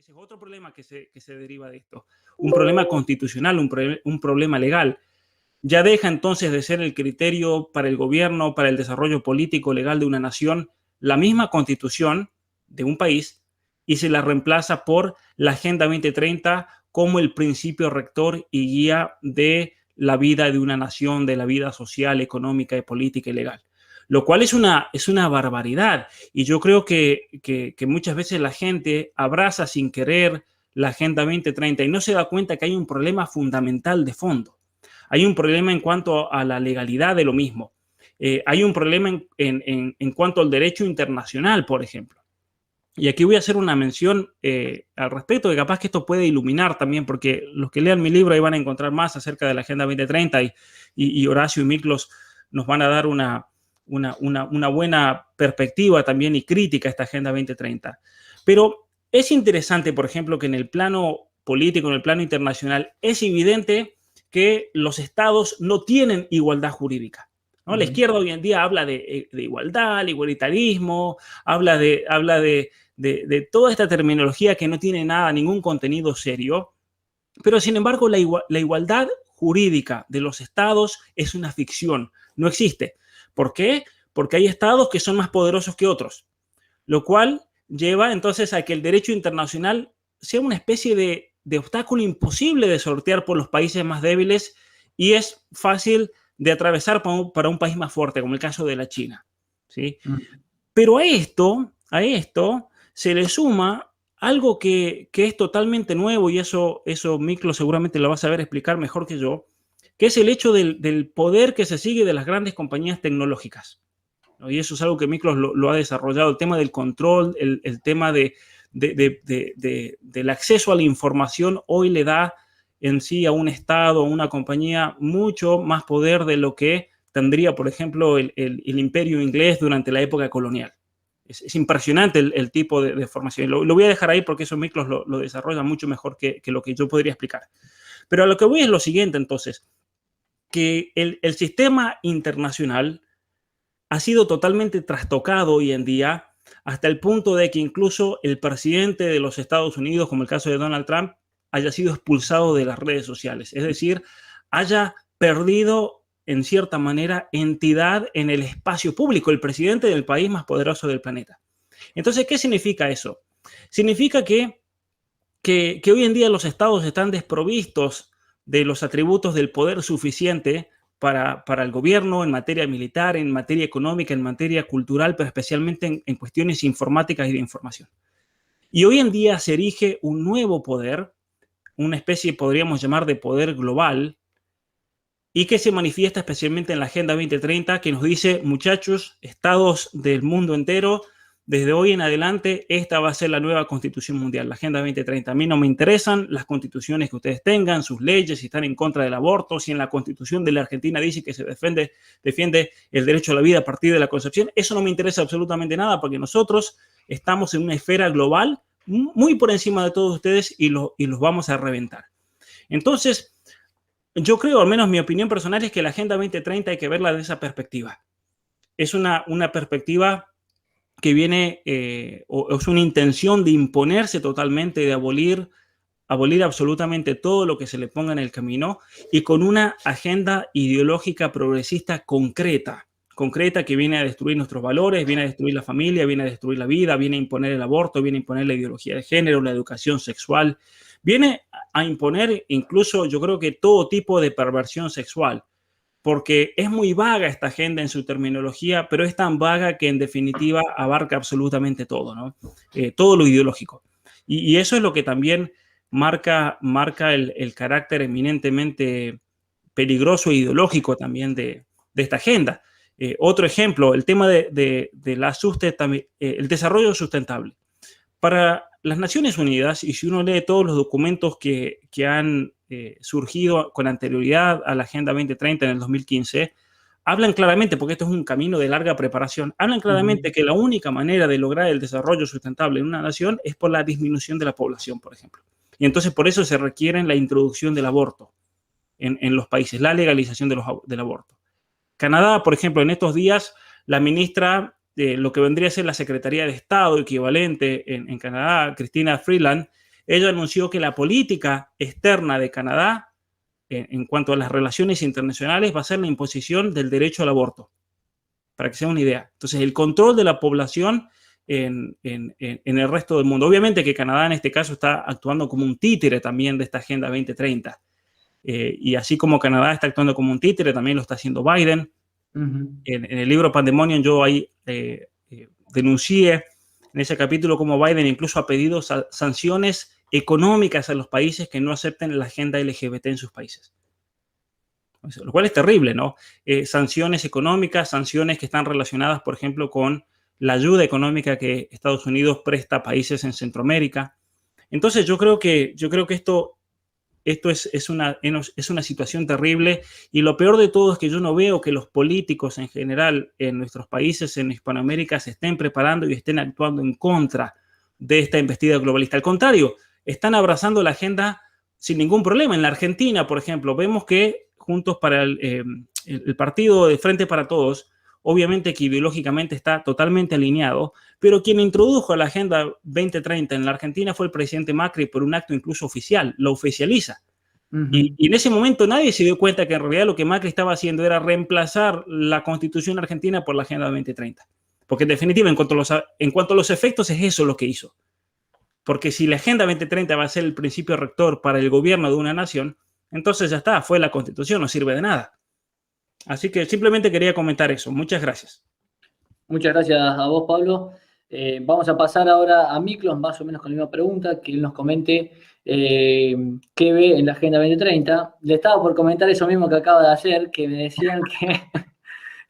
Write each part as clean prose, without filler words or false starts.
Ese es otro problema que se deriva de esto. Un problema constitucional, un problema legal. Ya deja entonces de ser el criterio para el gobierno, para el desarrollo político legal de una nación, la misma constitución de un país, y se la reemplaza por la Agenda 2030 como el principio rector y guía de la vida de una nación, de la vida social, económica, política y legal. Lo cual es una barbaridad. Y yo creo que muchas veces la gente abraza sin querer la Agenda 2030 y no se da cuenta que hay un problema fundamental de fondo. Hay un problema en cuanto a la legalidad de lo mismo. Hay un problema en cuanto al derecho internacional, por ejemplo. Y aquí voy a hacer una mención al respecto, que capaz que esto puede iluminar también, porque los que lean mi libro ahí van a encontrar más acerca de la Agenda 2030 y Horacio y Miklos nos van a dar una buena perspectiva también y crítica a esta Agenda 2030. Pero es interesante, por ejemplo, que en el plano político, en el plano internacional, es evidente que los estados no tienen igualdad jurídica, ¿no? La izquierda hoy en día habla de igualdad, igualitarismo, habla de toda esta terminología que no tiene ningún contenido serio, pero sin embargo la igualdad jurídica de los estados es una ficción, no existe. ¿Por qué? Porque hay estados que son más poderosos que otros, lo cual lleva entonces a que el derecho internacional sea una especie de obstáculo imposible de sortear por los países más débiles y es fácil de atravesar para un país más fuerte, como el caso de la China, ¿sí? Pero a esto se le suma algo que es totalmente nuevo, y eso Miklo seguramente lo va a saber explicar mejor que yo, que es el hecho del poder que se sigue de las grandes compañías tecnológicas, ¿no? Y eso es algo que Miklos lo ha desarrollado, el tema del control, el tema del acceso a la información hoy le da en sí a un Estado, a una compañía, mucho más poder de lo que tendría, por ejemplo, el imperio inglés durante la época colonial. Es impresionante el tipo de formación. Lo voy a dejar ahí porque eso Miklos lo desarrolla mucho mejor que lo que yo podría explicar. Pero a lo que voy es lo siguiente, entonces, que el sistema internacional ha sido totalmente trastocado hoy en día, hasta el punto de que incluso el presidente de los Estados Unidos, como el caso de Donald Trump, haya sido expulsado de las redes sociales. Es decir, haya perdido en cierta manera entidad en el espacio público, el presidente del país más poderoso del planeta. Entonces, ¿qué significa eso? Significa que hoy en día los estados están desprovistos de los atributos del poder suficiente para el gobierno en materia militar, en materia económica, en materia cultural, pero especialmente en cuestiones informáticas y de información. Y hoy en día se erige un nuevo poder, una especie, podríamos llamar, de poder global, y que se manifiesta especialmente en la Agenda 2030, que nos dice, muchachos, estados del mundo entero, desde hoy en adelante, esta va a ser la nueva Constitución Mundial, la Agenda 2030. A mí no me interesan las constituciones que ustedes tengan, sus leyes, si están en contra del aborto, si en la Constitución de la Argentina dice que se defiende el derecho a la vida a partir de la concepción. Eso no me interesa absolutamente nada, porque nosotros estamos en una esfera global muy por encima de todos ustedes y los vamos a reventar. Entonces, yo creo, al menos mi opinión personal, es que la Agenda 2030 hay que verla de esa perspectiva. Es una perspectiva que viene, o es una intención de imponerse totalmente, de abolir absolutamente todo lo que se le ponga en el camino, y con una agenda ideológica progresista concreta que viene a destruir nuestros valores, viene a destruir la familia, viene a destruir la vida, viene a imponer el aborto, viene a imponer la ideología de género, la educación sexual, viene a imponer incluso, yo creo que todo tipo de perversión sexual, porque es muy vaga esta agenda en su terminología, pero es tan vaga que en definitiva abarca absolutamente todo, ¿no? Todo lo ideológico. Y eso es lo que también marca el carácter eminentemente peligroso e ideológico también de esta agenda. Otro ejemplo, el tema de el desarrollo sustentable. Para las Naciones Unidas, y si uno lee todos los documentos que han surgido con anterioridad a la Agenda 2030 en el 2015, hablan claramente, porque esto es un camino de larga preparación, hablan claramente que la única manera de lograr el desarrollo sustentable en una nación es por la disminución de la población, por ejemplo. Y entonces por eso se requiere la introducción del aborto en los países, la legalización del aborto. Canadá, por ejemplo, en estos días, la ministra de lo que vendría a ser la Secretaría de Estado equivalente en Canadá, Chrystia Freeland, ella anunció que la política externa de Canadá, en cuanto a las relaciones internacionales, va a ser la imposición del derecho al aborto, para que sea una idea. Entonces, el control de la población en el resto del mundo. Obviamente que Canadá en este caso está actuando como un títere también de esta Agenda 2030. Y así como Canadá está actuando como un títere, también lo está haciendo Biden. En el libro Pandemonium yo ahí denuncié en ese capítulo cómo Biden incluso ha pedido sanciones económicas a los países que no acepten la agenda LGBT en sus países. Lo cual es terrible, ¿no? Sanciones económicas, sanciones que están relacionadas, por ejemplo, con la ayuda económica que Estados Unidos presta a países en Centroamérica. Entonces yo creo que esto es una situación terrible, y lo peor de todo es que yo no veo que los políticos en general en nuestros países, en Hispanoamérica, se estén preparando y estén actuando en contra de esta embestida globalista. Al contrario, están abrazando la agenda sin ningún problema. En la Argentina, por ejemplo, vemos que Juntos para el partido de Frente para Todos, obviamente que ideológicamente está totalmente alineado, pero quien introdujo la Agenda 2030 en la Argentina fue el presidente Macri por un acto incluso oficial, lo oficializa. Y en ese momento nadie se dio cuenta que en realidad lo que Macri estaba haciendo era reemplazar la Constitución argentina por la Agenda 2030. Porque en definitiva, en cuanto a los efectos, es eso lo que hizo. Porque si la Agenda 2030 va a ser el principio rector para el gobierno de una nación, entonces ya está, fue la Constitución, no sirve de nada. Así que simplemente quería comentar eso. Muchas gracias. Muchas gracias a vos, Pablo. Vamos a pasar ahora a Miklos, más o menos con la misma pregunta, que él nos comente qué ve en la Agenda 2030. Le estaba por comentar eso mismo que acaba de hacer, que me decían que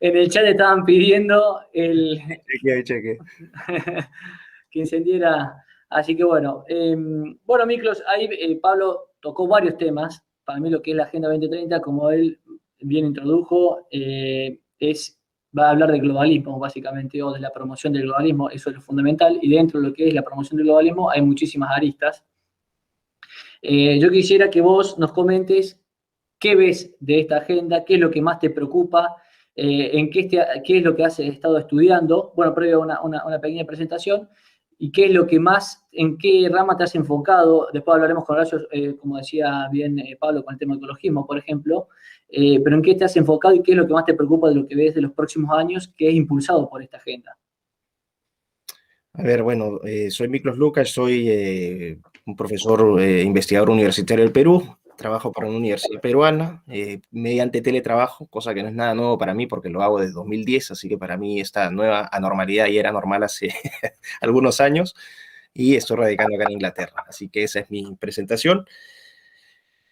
en el chat estaban pidiendo Cheque. que encendiera. Así que bueno. Bueno, Miklos, ahí Pablo tocó varios temas. Para mí lo que es la Agenda 2030, como él bien introdujo, va a hablar de globalismo, básicamente, o de la promoción del globalismo. Eso es lo fundamental. Y dentro de lo que es la promoción del globalismo hay muchísimas aristas. Yo quisiera que vos nos comentes qué ves de esta agenda, qué es lo que más te preocupa, qué es lo que has estado estudiando, bueno, previo a una pequeña presentación, y qué es lo que más, en qué rama te has enfocado. Después hablaremos con Horacio, como decía bien Pablo, con el tema del ecologismo, por ejemplo, pero en qué te has enfocado y qué es lo que más te preocupa de lo que ves de los próximos años que es impulsado por esta agenda. A ver, bueno, soy Miklos Lucas, soy un profesor investigador universitario del Perú, trabajo para una universidad peruana mediante teletrabajo, cosa que no es nada nuevo para mí porque lo hago desde 2010, así que para mí esta nueva anormalidad ya era normal hace algunos años, y estoy radicando acá en Inglaterra, así que esa es mi presentación.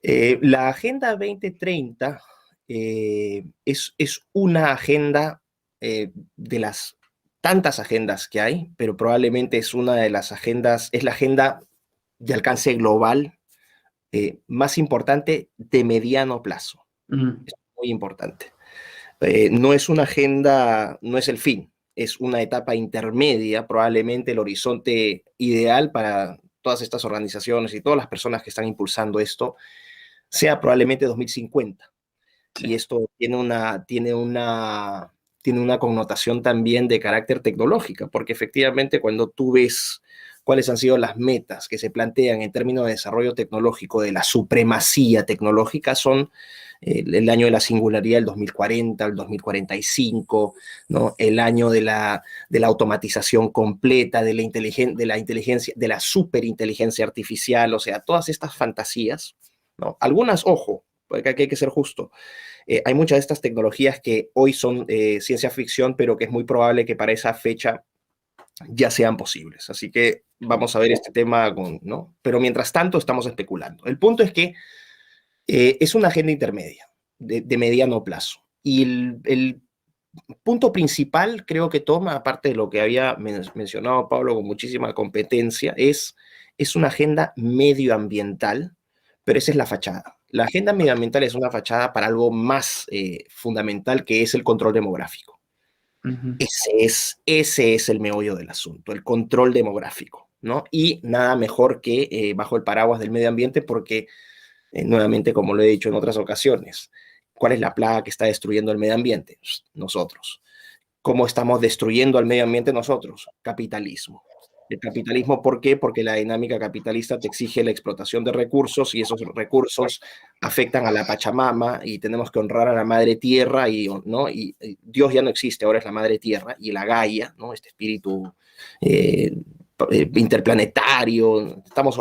La Agenda 2030 es una agenda de las tantas agendas que hay, pero probablemente es una de las agendas, es la agenda de alcance global más importante de mediano plazo. Es muy importante. No es una agenda, no es el fin, es una etapa intermedia, probablemente el horizonte ideal para todas estas organizaciones y todas las personas que están impulsando esto sea probablemente 2050. Sí. Y esto tiene una connotación también de carácter tecnológica, porque efectivamente cuando tú ves cuáles han sido las metas que se plantean en términos de desarrollo tecnológico, de la supremacía tecnológica, son el año de la singularidad, el 2040, el 2045, ¿no? El año de la automatización completa, de la inteligencia, de la superinteligencia artificial, o sea, todas estas fantasías, ¿no? Algunas, ojo, porque aquí hay que ser justo. Hay muchas de estas tecnologías que hoy son ciencia ficción, pero que es muy probable que para esa fecha ya sean posibles. Así que vamos a ver este tema, ¿no? Pero mientras tanto estamos especulando. El punto es que es una agenda intermedia, de mediano plazo. Y el punto principal, creo que toma, aparte de lo que había mencionado Pablo con muchísima competencia, es una agenda medioambiental, pero esa es la fachada. La agenda medioambiental es una fachada para algo más fundamental, que es el control demográfico. Uh-huh. Ese es el meollo del asunto, el control demográfico, ¿no? Y nada mejor que bajo el paraguas del medio ambiente, porque, nuevamente, como lo he dicho en otras ocasiones, ¿cuál es la plaga que está destruyendo el medio ambiente? Nosotros. ¿Cómo estamos destruyendo al medio ambiente nosotros? Capitalismo. El capitalismo, ¿por qué? Porque la dinámica capitalista te exige la explotación de recursos y esos recursos afectan a la Pachamama y tenemos que honrar a la Madre Tierra ¿no? Y Dios ya no existe, ahora es la Madre Tierra y la Gaia, ¿no? Este espíritu interplanetario, estamos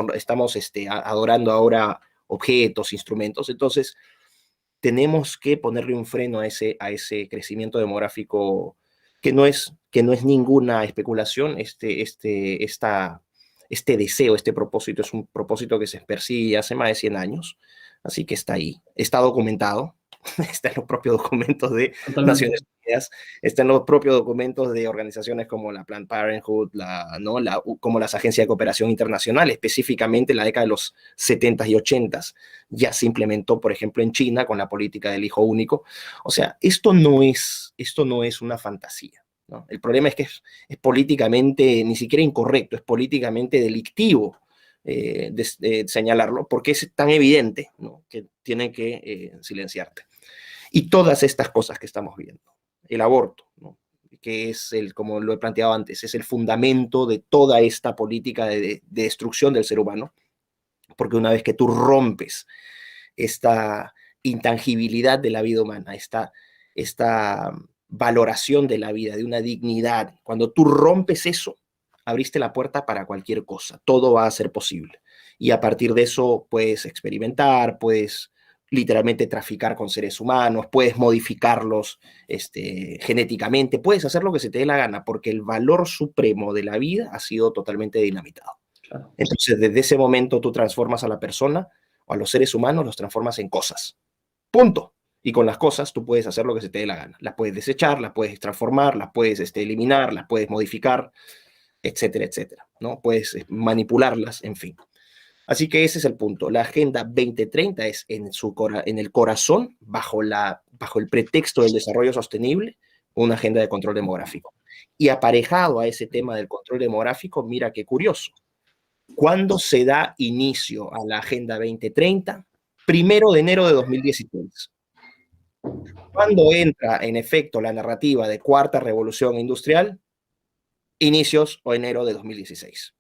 adorando ahora objetos, instrumentos, entonces tenemos que ponerle un freno a ese crecimiento demográfico que no es ninguna especulación. Este deseo, este propósito es un propósito que se persigue hace más de 100 años, así que está ahí, está documentado, está en los propios documentos de Naciones Unidas, está en los propios documentos de organizaciones como la Planned Parenthood, como las agencias de cooperación internacional, específicamente en la década de los 70 y 80 ya se implementó, por ejemplo, en China con la política del hijo único. O sea, esto no es una fantasía, ¿no? El problema es que es políticamente ni siquiera incorrecto, es políticamente delictivo de señalarlo, porque es tan evidente, ¿no? Que tienen que silenciarte. Y todas estas cosas que estamos viendo, el aborto, ¿no? Que es como lo he planteado antes, es el fundamento de toda esta política de destrucción del ser humano, porque una vez que tú rompes esta intangibilidad de la vida humana, esta valoración de la vida, de una dignidad, cuando tú rompes eso, abriste la puerta para cualquier cosa, todo va a ser posible. Y a partir de eso puedes experimentar, puedes literalmente traficar con seres humanos, puedes modificarlos genéticamente, puedes hacer lo que se te dé la gana, porque el valor supremo de la vida ha sido totalmente dinamitado. Claro. Entonces, desde ese momento tú transformas a la persona o a los seres humanos, los transformas en cosas. Punto. Y con las cosas tú puedes hacer lo que se te dé la gana. Las puedes desechar, las puedes transformar, las puedes eliminar, las puedes modificar, etcétera, etcétera, ¿no? Puedes manipularlas, en fin. Así que ese es el punto. La Agenda 2030 es en el corazón, bajo el pretexto del desarrollo sostenible, una agenda de control demográfico. Y aparejado a ese tema del control demográfico, mira qué curioso. ¿Cuándo se da inicio a la Agenda 2030? 1 de enero de 2016. ¿Cuándo entra en efecto la narrativa de cuarta revolución industrial? Inicios o enero de 2016.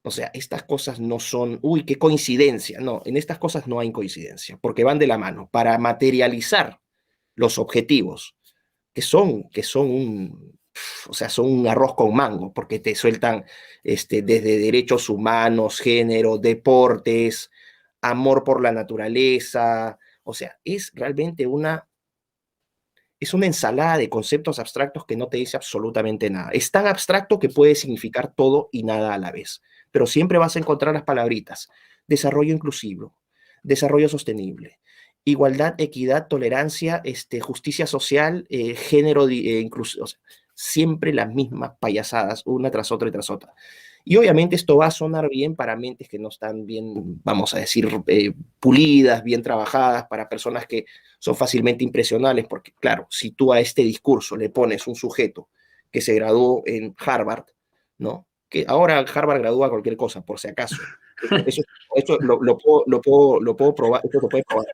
O sea, estas cosas no son, uy, qué coincidencia. No, en estas cosas no hay coincidencia, porque van de la mano. Para materializar los objetivos, que son un arroz con mango, porque te sueltan desde derechos humanos, género, deportes, amor por la naturaleza. O sea, es realmente una ensalada de conceptos abstractos que no te dice absolutamente nada. Es tan abstracto que puede significar todo y nada a la vez, pero siempre vas a encontrar las palabritas: desarrollo inclusivo, desarrollo sostenible, igualdad, equidad, tolerancia, justicia social, género, inclusivo. O sea, siempre las mismas payasadas, una tras otra y tras otra. Y obviamente esto va a sonar bien para mentes que no están bien, vamos a decir, pulidas, bien trabajadas, para personas que son fácilmente impresionables, porque claro, si tú a este discurso le pones un sujeto que se graduó en Harvard, ¿no? Que ahora Harvard gradúa cualquier cosa, por si acaso. Esto lo puedo probar, esto lo puede probar.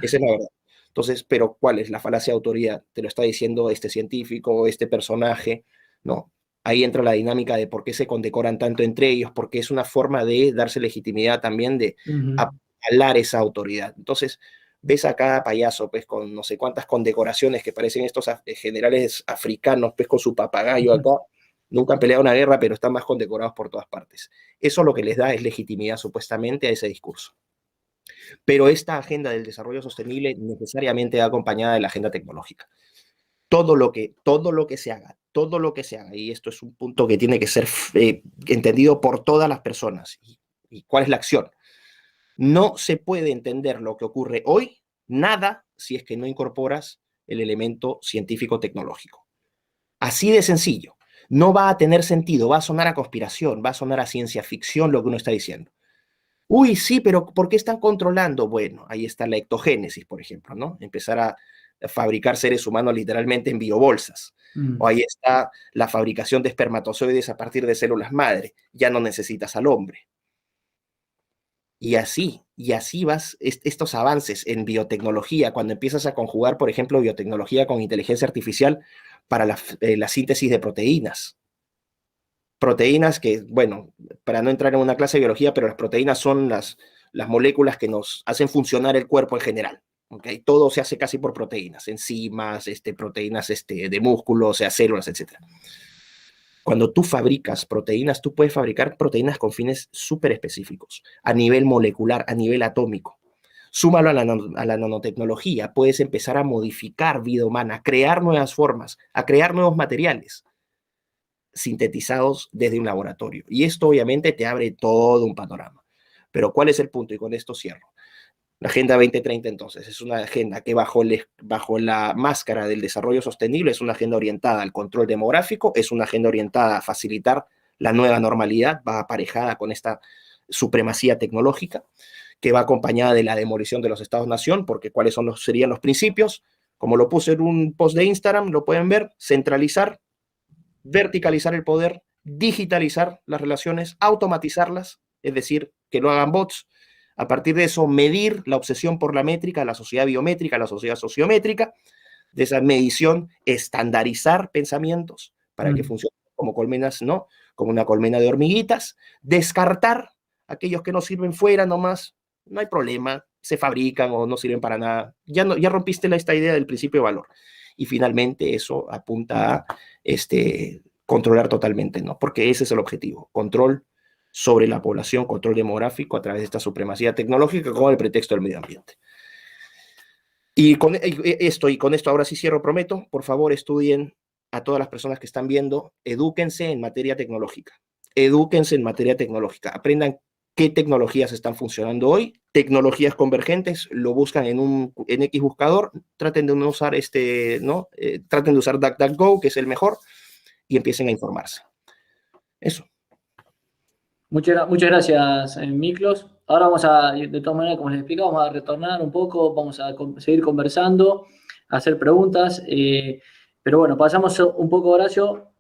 Esa es la verdad. Entonces, pero ¿cuál es la falacia de autoridad? Te lo está diciendo este científico, este personaje, ¿no? Ahí entra la dinámica de por qué se condecoran tanto entre ellos, porque es una forma de darse legitimidad también, de avalar esa autoridad. Entonces, ves a cada payaso, pues, con no sé cuántas condecoraciones que parecen estos generales africanos, pues, con su papagayo acá. Nunca han peleado una guerra, pero están más condecorados por todas partes. Eso lo que les da es legitimidad, supuestamente, a ese discurso. Pero esta agenda del desarrollo sostenible necesariamente va acompañada de la agenda tecnológica. Todo lo que se haga, y esto es un punto que tiene que ser entendido por todas las personas. ¿Y cuál es la acción? No se puede entender lo que ocurre hoy, nada, si es que no incorporas el elemento científico-tecnológico. Así de sencillo. No va a tener sentido, va a sonar a conspiración, va a sonar a ciencia ficción lo que uno está diciendo. Uy, sí, pero ¿por qué están controlando? Bueno, ahí está la ectogénesis, por ejemplo, ¿no? Empezar a fabricar seres humanos literalmente en biobolsas. O ahí está la fabricación de espermatozoides a partir de células madre. Ya no necesitas al hombre. Y así vas, estos avances en biotecnología, cuando empiezas a conjugar, por ejemplo, biotecnología con inteligencia artificial para la síntesis de proteínas. proteínas que, bueno, para no entrar en una clase de biología, pero las proteínas son las moléculas que nos hacen funcionar el cuerpo en general. ¿Okay? Todo se hace casi por proteínas, enzimas, proteínas de músculo, o sea, células, etc. Cuando tú fabricas proteínas, tú puedes fabricar proteínas con fines súper específicos, a nivel molecular, a nivel atómico. Súmalo a la nanotecnología, puedes empezar a modificar vida humana, a crear nuevas formas, a crear nuevos materiales sintetizados desde un laboratorio. Y esto obviamente te abre todo un panorama. Pero ¿cuál es el punto? Y con esto cierro. La Agenda 2030, entonces, es una agenda que bajo la máscara del desarrollo sostenible es una agenda orientada al control demográfico, es una agenda orientada a facilitar la nueva normalidad, va aparejada con esta supremacía tecnológica, que va acompañada de la demolición de los estados-nación, porque ¿cuáles serían los principios? Como lo puse en un post de Instagram, lo pueden ver: centralizar, verticalizar el poder, digitalizar las relaciones, automatizarlas, es decir, que lo hagan bots. A partir de eso, medir la obsesión por la métrica, la sociedad biométrica, la sociedad sociométrica. De esa medición, estandarizar pensamientos para que funcionen como colmenas, ¿no? Como una colmena de hormiguitas. Descartar aquellos que no sirven fuera nomás. No hay problema, se fabrican o no sirven para nada. Ya rompiste esta idea del principio de valor. Y finalmente eso apunta a controlar totalmente, ¿no? Porque ese es el objetivo, control sobre la población, control demográfico a través de esta supremacía tecnológica con el pretexto del medio ambiente. Y con esto ahora sí cierro, prometo. Por favor, estudien, a todas las personas que están viendo, edúquense en materia tecnológica. Edúquense en materia tecnológica. Aprendan qué tecnologías están funcionando hoy. Tecnologías convergentes, lo buscan en X buscador. Traten de no usar traten de usar DuckDuckGo, que es el mejor, y empiecen a informarse. Eso. Muchas gracias, Miklos. Ahora vamos a, de todas maneras, como les explico, vamos a retornar un poco, vamos a seguir conversando, a hacer preguntas. Pero bueno, pasamos un poco, Horacio,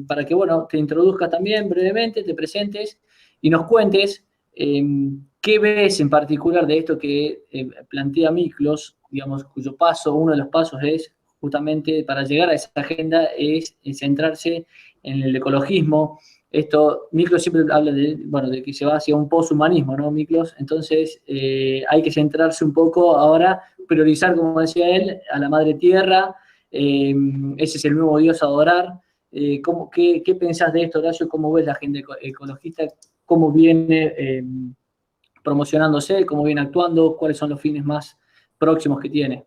para que, bueno, te introduzcas también brevemente, te presentes y nos cuentes qué ves en particular de esto que plantea Miklos, digamos, cuyo uno de los pasos es justamente para llegar a esa agenda es centrarse en el ecologismo. Esto, Miklos siempre habla de que se va hacia un poshumanismo, ¿no, Miklos? Entonces, hay que centrarse un poco ahora, priorizar, como decía él, a la madre tierra. Ese es el nuevo Dios a adorar. ¿Qué pensás de esto, Horacio? ¿Cómo ves la agenda ecologista? ¿Cómo viene promocionándose? ¿Cómo viene actuando? ¿Cuáles son los fines más próximos que tiene?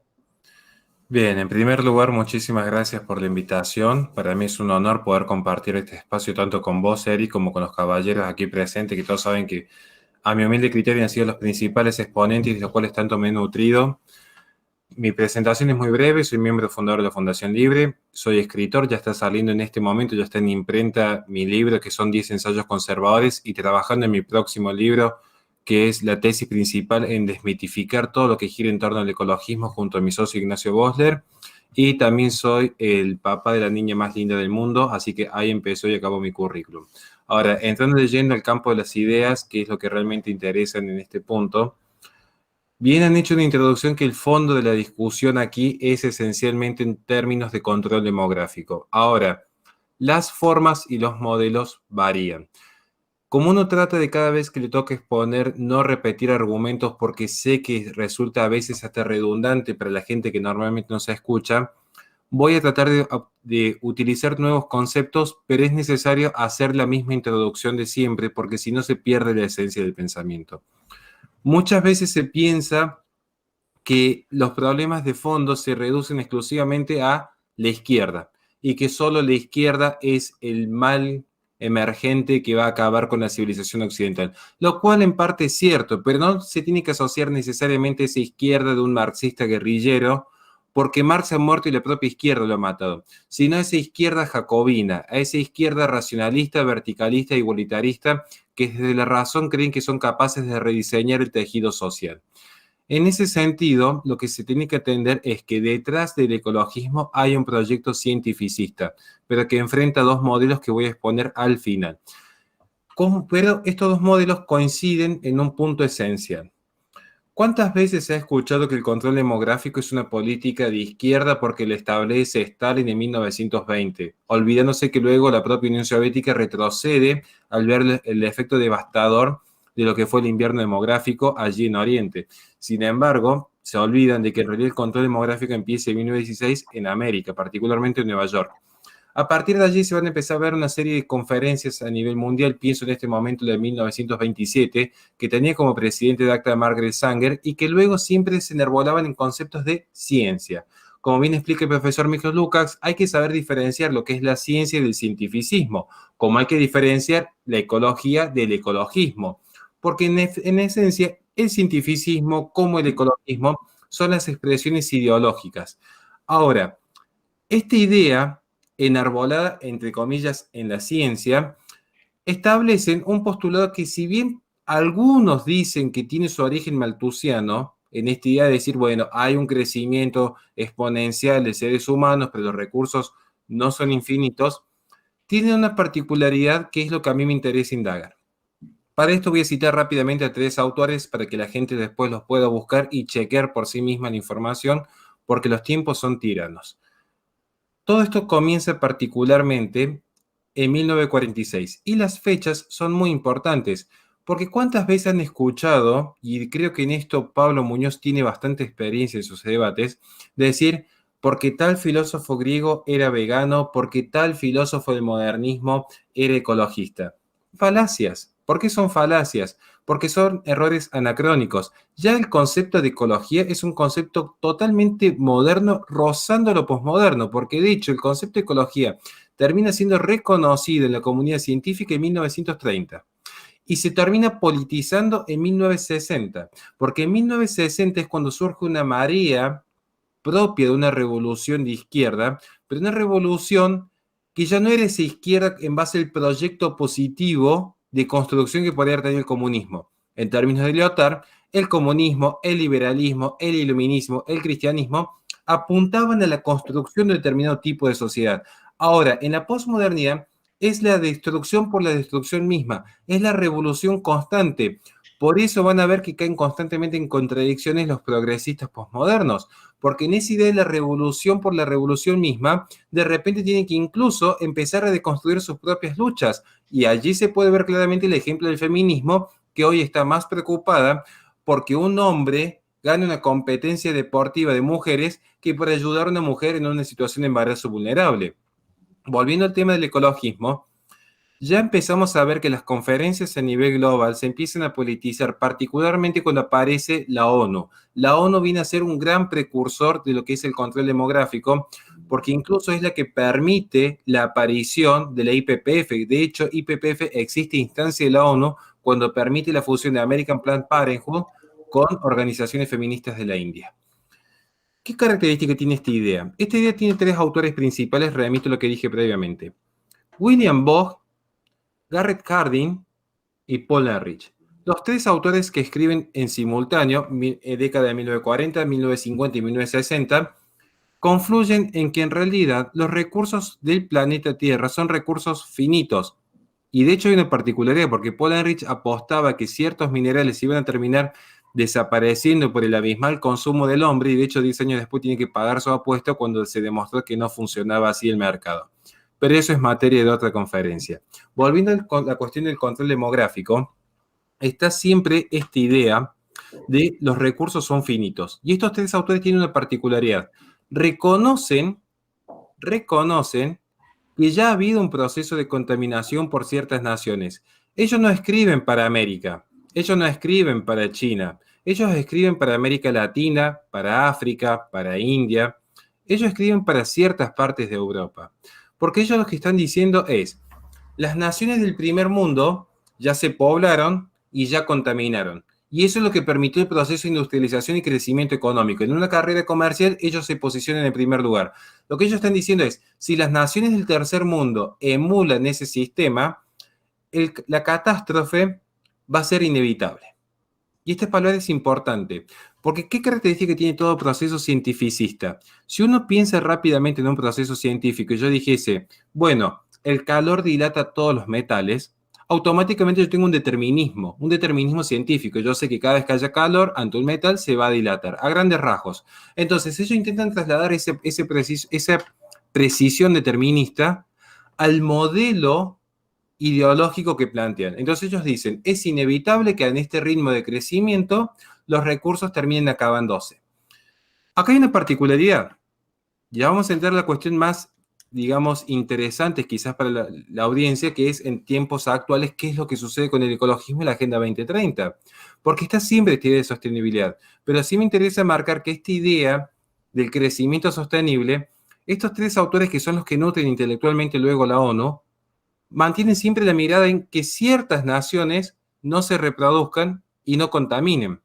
Bien, en primer lugar, muchísimas gracias por la invitación. Para mí es un honor poder compartir este espacio tanto con vos, Eric, como con los caballeros aquí presentes, que todos saben que a mi humilde criterio han sido los principales exponentes de los cuales tanto me he nutrido. Mi presentación es muy breve, soy miembro fundador de la Fundación Libre, soy escritor, ya está saliendo en este momento, ya está en imprenta mi libro, que son 10 ensayos conservadores, y trabajando en mi próximo libro, que es la tesis principal en desmitificar todo lo que gira en torno al ecologismo junto a mi socio Ignacio Bosler, y también soy el papá de la niña más linda del mundo, así que ahí empezó y acabó mi currículum. Ahora, entrando leyendo al campo de las ideas, que es lo que realmente interesan en este punto, bien han hecho una introducción que el fondo de la discusión aquí es esencialmente en términos de control demográfico. Ahora, las formas y los modelos varían. Como uno trata de cada vez que le toca exponer no repetir argumentos porque sé que resulta a veces hasta redundante para la gente que normalmente no se escucha, voy a tratar de utilizar nuevos conceptos, pero es necesario hacer la misma introducción de siempre porque si no se pierde la esencia del pensamiento. Muchas veces se piensa que los problemas de fondo se reducen exclusivamente a la izquierda y que solo la izquierda es el mal emergente que va a acabar con la civilización occidental, lo cual en parte es cierto, pero no se tiene que asociar necesariamente esa izquierda de un marxista guerrillero, porque Marx ha muerto y la propia izquierda lo ha matado, sino a esa izquierda jacobina, a esa izquierda racionalista, verticalista, igualitarista, que desde la razón creen que son capaces de rediseñar el tejido social. En ese sentido, lo que se tiene que entender es que detrás del ecologismo hay un proyecto cientificista, pero que enfrenta dos modelos que voy a exponer al final. Pero estos dos modelos coinciden en un punto esencial. ¿Cuántas veces se ha escuchado que el control demográfico es una política de izquierda porque lo establece Stalin en 1920, olvidándose que luego la propia Unión Soviética retrocede al ver el efecto devastador de lo que fue el invierno demográfico allí en Oriente? Sin embargo, se olvidan de que en realidad el control demográfico empieza en 1916 en América, particularmente en Nueva York. A partir de allí se van a empezar a ver una serie de conferencias a nivel mundial. Pienso en este momento de 1927, que tenía como presidente de acta a Margaret Sanger y que luego siempre se enarbolaban en conceptos de ciencia. Como bien explica el profesor Miklos Lukács, hay que saber diferenciar lo que es la ciencia del cientificismo, como hay que diferenciar la ecología del ecologismo. Porque en esencia, el cientificismo como el ecologismo son las expresiones ideológicas. Ahora, esta idea enarbolada, entre comillas, en la ciencia, establecen un postulado que, si bien algunos dicen que tiene su origen malthusiano, en esta idea de decir, bueno, hay un crecimiento exponencial de seres humanos, pero los recursos no son infinitos, tiene una particularidad que es lo que a mí me interesa indagar. Para esto voy a citar rápidamente a 3 autores para que la gente después los pueda buscar y chequear por sí misma la información, porque los tiempos son tiranos. Todo esto comienza particularmente en 1946 y las fechas son muy importantes porque ¿cuántas veces han escuchado, y creo que en esto Pablo Muñoz tiene bastante experiencia en sus debates, decir, porque tal filósofo griego era vegano, porque tal filósofo del modernismo era ecologista? Falacias. ¿Por qué son falacias? Porque son errores anacrónicos. Ya el concepto de ecología es un concepto totalmente moderno, rozando lo posmoderno, porque de hecho el concepto de ecología termina siendo reconocido en la comunidad científica en 1930 y se termina politizando en 1960, porque en 1960 es cuando surge una marea propia de una revolución de izquierda, pero una revolución que ya no era esa izquierda en base al proyecto positivo de construcción que podría tener el comunismo. En términos de Lyotard, el comunismo, el liberalismo, el iluminismo, el cristianismo apuntaban a la construcción de un determinado tipo de sociedad. Ahora, en la posmodernidad es la destrucción por la destrucción misma, es la revolución constante. Por eso van a ver que caen constantemente en contradicciones los progresistas posmodernos, porque en esa idea de la revolución por la revolución misma, de repente tienen que incluso empezar a deconstruir sus propias luchas. Y allí se puede ver claramente el ejemplo del feminismo, que hoy está más preocupada porque un hombre gane una competencia deportiva de mujeres que por ayudar a una mujer en una situación de embarazo vulnerable. Volviendo al tema del ecologismo, ya empezamos a ver que las conferencias a nivel global se empiezan a politizar, particularmente cuando aparece la ONU. La ONU viene a ser un gran precursor de lo que es el control demográfico, porque incluso es la que permite la aparición de la IPPF. De hecho, IPPF existe instancia de la ONU cuando permite la fusión de American Planned Parenthood con organizaciones feministas de la India. ¿Qué característica tiene esta idea? Esta idea tiene 3 autores principales, remito a lo que dije previamente. William Bogg, Garrett Hardin y Paul Ehrlich. Los 3 autores que escriben en simultáneo, década de 1940, 1950 y 1960, confluyen en que en realidad los recursos del planeta Tierra son recursos finitos. Y de hecho hay una particularidad, porque Paul Ehrlich apostaba que ciertos minerales iban a terminar desapareciendo por el abismal consumo del hombre, y de hecho 10 años después tiene que pagar su apuesta cuando se demostró que no funcionaba así el mercado. Pero eso es materia de otra conferencia. Volviendo a la cuestión del control demográfico, está siempre esta idea de los recursos son finitos. Y estos 3 autores tienen una particularidad. Reconocen que ya ha habido un proceso de contaminación por ciertas naciones. Ellos no escriben para América, ellos no escriben para China, ellos escriben para América Latina, para África, para India. Ellos escriben para ciertas partes de Europa. Porque ellos lo que están diciendo es, las naciones del primer mundo ya se poblaron y ya contaminaron. Y eso es lo que permitió el proceso de industrialización y crecimiento económico. En una carrera comercial, ellos se posicionan en primer lugar. Lo que ellos están diciendo es, si las naciones del tercer mundo emulan ese sistema, la catástrofe va a ser inevitable. Y esta palabra es importante, porque ¿qué característica tiene todo proceso cientificista? Si uno piensa rápidamente en un proceso científico y yo dijese, bueno, el calor dilata todos los metales, automáticamente yo tengo un determinismo científico. Yo sé que cada vez que haya calor ante un metal se va a dilatar, a grandes rasgos. Entonces ellos intentan trasladar esa precisión determinista al modelo ideológico que plantean. Entonces ellos dicen, es inevitable que en este ritmo de crecimiento los recursos terminen acabándose. Acá hay una particularidad. Ya vamos a entrar a la cuestión más, digamos, interesante quizás para la audiencia, que es en tiempos actuales, qué es lo que sucede con el ecologismo y la Agenda 2030. Porque está siempre esta idea de sostenibilidad. Pero sí me interesa marcar que esta idea del crecimiento sostenible, estos tres autores que son los que nutren intelectualmente luego la ONU, mantienen siempre la mirada en que ciertas naciones no se reproduzcan y no contaminen.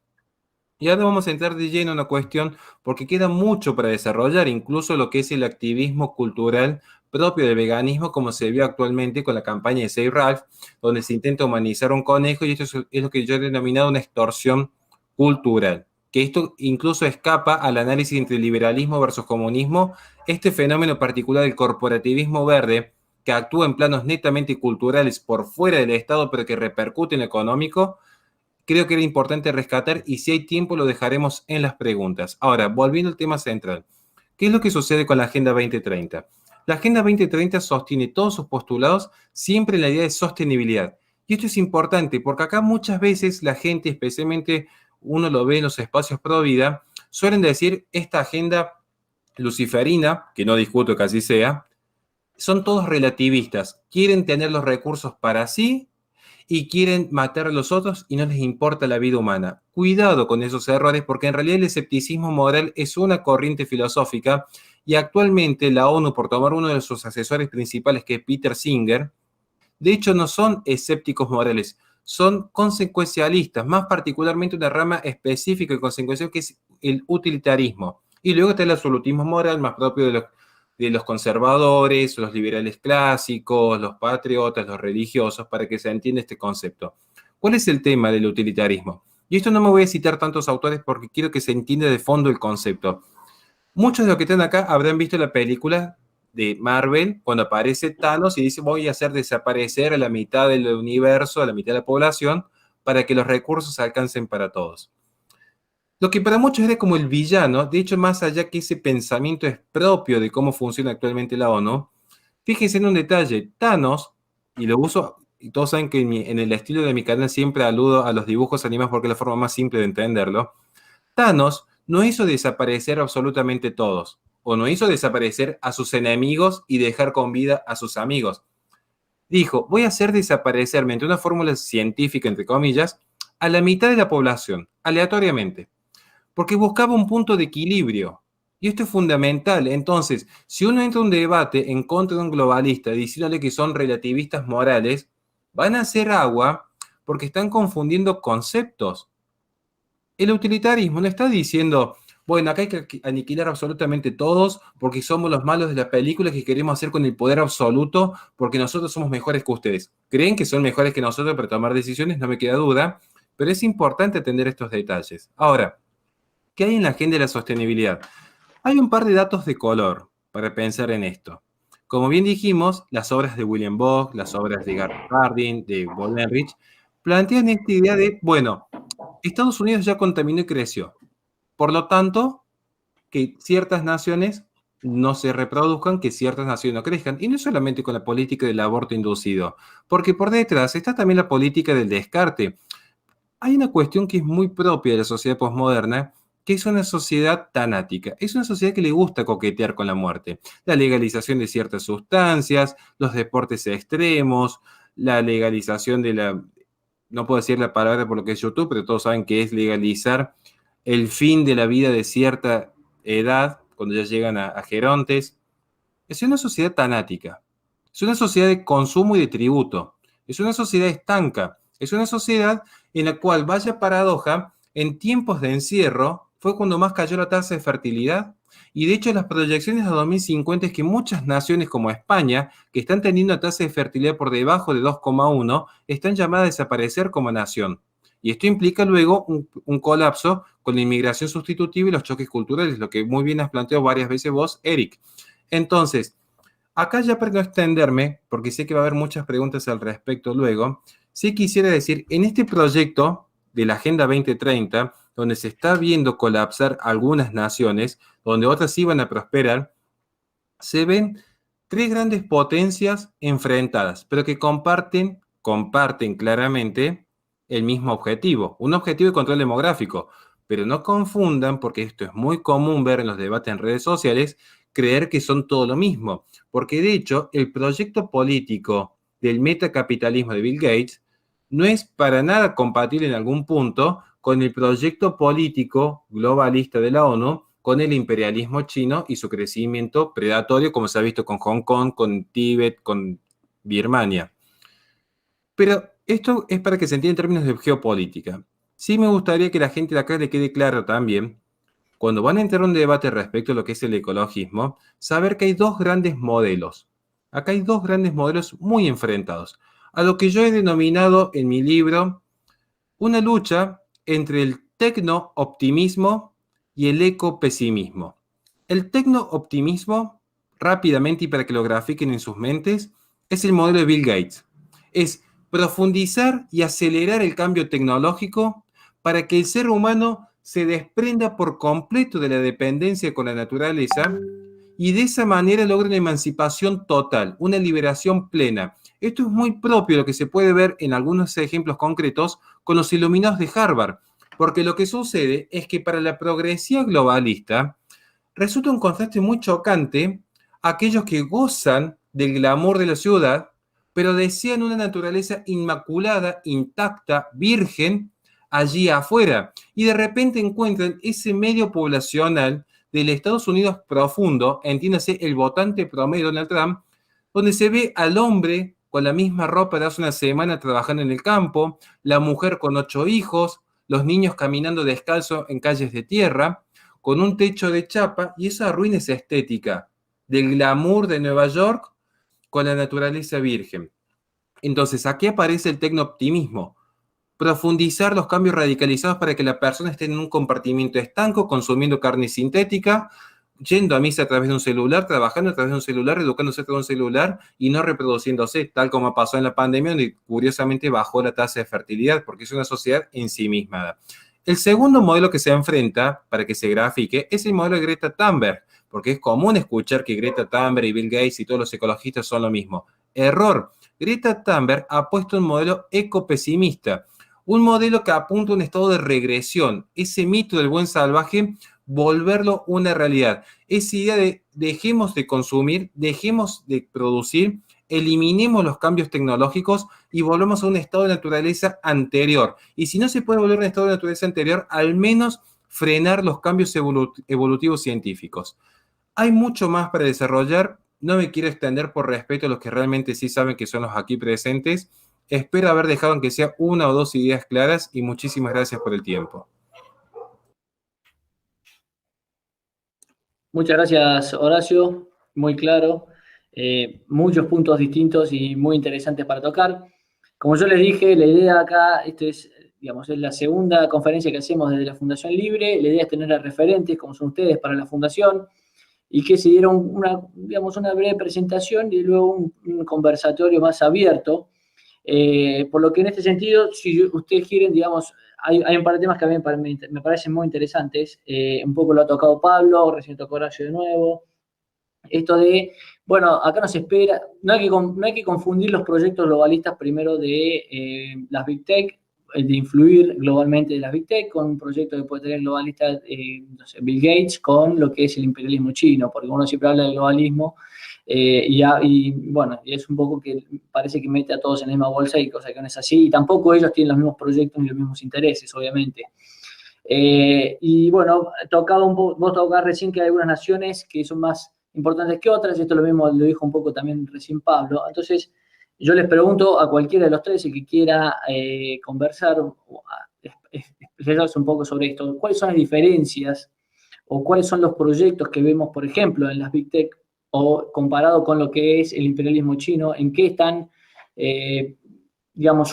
Y ahora vamos a entrar de lleno en una cuestión porque queda mucho para desarrollar, incluso lo que es el activismo cultural propio del veganismo, como se vio actualmente con la campaña de Save Ralph, donde se intenta humanizar un conejo, y esto es lo que yo he denominado una extorsión cultural. Que esto incluso escapa al análisis entre liberalismo versus comunismo, este fenómeno particular del corporativismo verde, que actúa en planos netamente culturales por fuera del Estado, pero que repercute en lo económico, creo que era importante rescatar, y si hay tiempo lo dejaremos en las preguntas. Ahora, volviendo al tema central, ¿qué es lo que sucede con la Agenda 2030? La Agenda 2030 sostiene todos sus postulados siempre en la idea de sostenibilidad. Y esto es importante porque acá muchas veces la gente, especialmente uno lo ve en los espacios pro vida, suelen decir esta agenda luciferina, que no discuto que así sea, son todos relativistas, quieren tener los recursos para sí y quieren matar a los otros y no les importa la vida humana. Cuidado con esos errores, porque en realidad el escepticismo moral es una corriente filosófica, y actualmente la ONU, por tomar uno de sus asesores principales, que es Peter Singer, de hecho no son escépticos morales, son consecuencialistas, más particularmente una rama específica de consecuencial que es el utilitarismo. Y luego está el absolutismo moral, más propio de los conservadores, los liberales clásicos, los patriotas, los religiosos, para que se entienda este concepto. ¿Cuál es el tema del utilitarismo? Y esto no me voy a citar tantos autores porque quiero que se entienda de fondo el concepto. Muchos de los que están acá habrán visto la película de Marvel, cuando aparece Thanos y dice, voy a hacer desaparecer a la mitad del universo, a la mitad de la población, para que los recursos alcancen para todos. Lo que para muchos era como el villano, de hecho, más allá que ese pensamiento es propio de cómo funciona actualmente la ONU, fíjense en un detalle, Thanos, y lo uso, y todos saben que en el estilo de mi canal siempre aludo a los dibujos animados porque es la forma más simple de entenderlo. Thanos no hizo desaparecer absolutamente todos, o no hizo desaparecer a sus enemigos y dejar con vida a sus amigos. Dijo, voy a hacer desaparecer, mediante una fórmula científica, entre comillas, a la mitad de la población, aleatoriamente, porque buscaba un punto de equilibrio. Y esto es fundamental. Entonces, si uno entra a un debate en contra de un globalista diciéndole que son relativistas morales, van a hacer agua porque están confundiendo conceptos. El utilitarismo no está diciendo, bueno, acá hay que aniquilar absolutamente todos porque somos los malos de las películas que queremos hacer con el poder absoluto porque nosotros somos mejores que ustedes. Creen que son mejores que nosotros para tomar decisiones, no me queda duda, pero es importante atender estos detalles. Ahora, ¿qué hay en la agenda de la sostenibilidad? Hay un par de datos de color para pensar en esto. Como bien dijimos, las obras de William Bogg, las obras de Garth Hardin, de Bolenrich, plantean esta idea de, bueno, Estados Unidos ya contaminó y creció. Por lo tanto, que ciertas naciones no se reproduzcan, que ciertas naciones no crezcan. Y no solamente con la política del aborto inducido, porque por detrás está también la política del descarte. Hay una cuestión que es muy propia de la sociedad posmoderna, que es una sociedad tanática. Es una sociedad que le gusta coquetear con la muerte. La legalización de ciertas sustancias, los deportes extremos, la legalización de la... No puedo decir la palabra por lo que es YouTube, pero todos saben que es legalizar el fin de la vida de cierta edad, cuando ya llegan a gerontes. Es una sociedad tanática. Es una sociedad de consumo y de tributo. Es una sociedad estanca. Es una sociedad en la cual, vaya paradoja, en tiempos de encierro fue cuando más cayó la tasa de fertilidad. Y de hecho las proyecciones a 2050 es que muchas naciones como España, que están teniendo una tasa de fertilidad por debajo de 2,1, están llamadas a desaparecer como nación. Y esto implica luego un colapso con la inmigración sustitutiva y los choques culturales, lo que muy bien has planteado varias veces vos, Eric. Entonces, Acá ya para no extenderme, porque sé que va a haber muchas preguntas al respecto luego, sí quisiera decir, en este proyecto de la Agenda 2030, donde se está viendo colapsar algunas naciones, donde otras iban a prosperar, se ven tres grandes potencias enfrentadas, pero que comparten claramente el mismo objetivo, un objetivo de control demográfico. Pero no confundan, porque esto es muy común ver en los debates en redes sociales, creer que son todo lo mismo. Porque de hecho, el proyecto político del metacapitalismo de Bill Gates no es para nada compatible en algún punto con el proyecto político globalista de la ONU, con el imperialismo chino y su crecimiento predatorio, como se ha visto con Hong Kong, con Tíbet, con Birmania. Pero esto es para que se entienda en términos de geopolítica. Sí me gustaría que la gente de acá le quede claro también, cuando van a entrar a un debate respecto a lo que es el ecologismo, saber que hay dos grandes modelos. Acá hay dos grandes modelos muy enfrentados, a lo que yo he denominado en mi libro una lucha entre el tecno-optimismo y el eco-pesimismo. El tecno-optimismo, rápidamente y para que lo grafiquen en sus mentes, es el modelo de Bill Gates. Es profundizar y acelerar el cambio tecnológico para que el ser humano se desprenda por completo de la dependencia con la naturaleza y de esa manera logre una emancipación total, una liberación plena. Esto es muy propio de lo que se puede ver en algunos ejemplos concretos con los iluminados de Harvard, porque lo que sucede es que para la progresía globalista resulta un contraste muy chocante aquellos que gozan del glamour de la ciudad, pero desean una naturaleza inmaculada, intacta, virgen, allí afuera, y de repente encuentran ese medio poblacional del Estados Unidos profundo, entiéndase el votante promedio de Donald Trump, donde se ve al hombre con la misma ropa de hace una semana trabajando en el campo, la mujer con 8 hijos, los niños caminando descalzo en calles de tierra, con un techo de chapa, y esa ruina esa estética del glamour de Nueva York con la naturaleza virgen. Entonces, aquí aparece el tecno-optimismo. Profundizar los cambios radicalizados para que la persona esté en un compartimiento estanco, consumiendo carne sintética, yendo a misa a través de un celular, trabajando a través de un celular, educándose a través de un celular y no reproduciéndose, tal como pasó en la pandemia, donde curiosamente bajó la tasa de fertilidad, porque es una sociedad ensimismada. El segundo modelo que se enfrenta, para que se grafique, es el modelo de Greta Thunberg, porque es común escuchar que Greta Thunberg y Bill Gates y todos los ecologistas son lo mismo. Error. Greta Thunberg ha puesto un modelo ecopesimista, un modelo que apunta a un estado de regresión, ese mito del buen salvaje, volverlo una realidad. Esa idea de dejemos de consumir, dejemos de producir, eliminemos los cambios tecnológicos y volvemos a un estado de naturaleza anterior. Y si no se puede volver a un estado de naturaleza anterior, al menos frenar los cambios evolutivos científicos. Hay mucho más para desarrollar. No me quiero extender por respeto a los que realmente sí saben que son los aquí presentes. Espero haber dejado aunque sea una o dos ideas claras y muchísimas gracias por el tiempo. Muchas gracias, Horacio. Muy claro. Muchos puntos distintos y muy interesantes para tocar. Como yo les dije, la idea acá, es la segunda conferencia que hacemos desde la Fundación Libre. La idea es tener a referentes, como son ustedes, para la Fundación, y que se dieron una breve presentación y luego un conversatorio más abierto. Por lo que en este sentido, si ustedes quieren, hay un par de temas que a mí me parecen muy interesantes. Un poco lo ha tocado Pablo, recién tocó Horacio de nuevo. Esto de, bueno, acá nos espera, no hay que confundir los proyectos globalistas primero de las Big Tech, de influir globalmente de las Big Tech, con un proyecto que puede tener globalista, Bill Gates, con lo que es el imperialismo chino, porque uno siempre habla de globalismo, y es un poco que parece que mete a todos en la misma bolsa y cosa que no es así, y tampoco ellos tienen los mismos proyectos ni los mismos intereses, obviamente. Y bueno, vos tocás recién que hay algunas naciones que son más importantes que otras, y esto lo mismo lo dijo un poco también recién Pablo. Entonces, yo les pregunto a cualquiera de los tres el que quiera conversar, expresarse un poco sobre esto, ¿cuáles son las diferencias o cuáles son los proyectos que vemos, por ejemplo, en las Big Tech o comparado con lo que es el imperialismo chino, en qué están,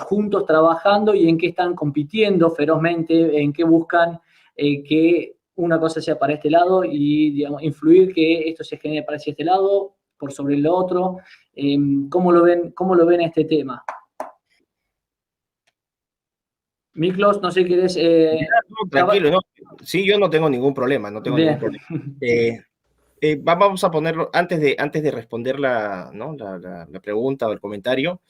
juntos trabajando y en qué están compitiendo ferozmente, en qué buscan que una cosa sea para este lado y, influir que esto se genere para este lado, por sobre lo otro. ¿Cómo lo ven este tema? Miklos, no sé si querés... No, tranquilo, no. Sí, yo no tengo ningún problema, no tengo Bien. ningún problema. Vamos a ponerlo, antes de responder ¿no? la pregunta o el comentario,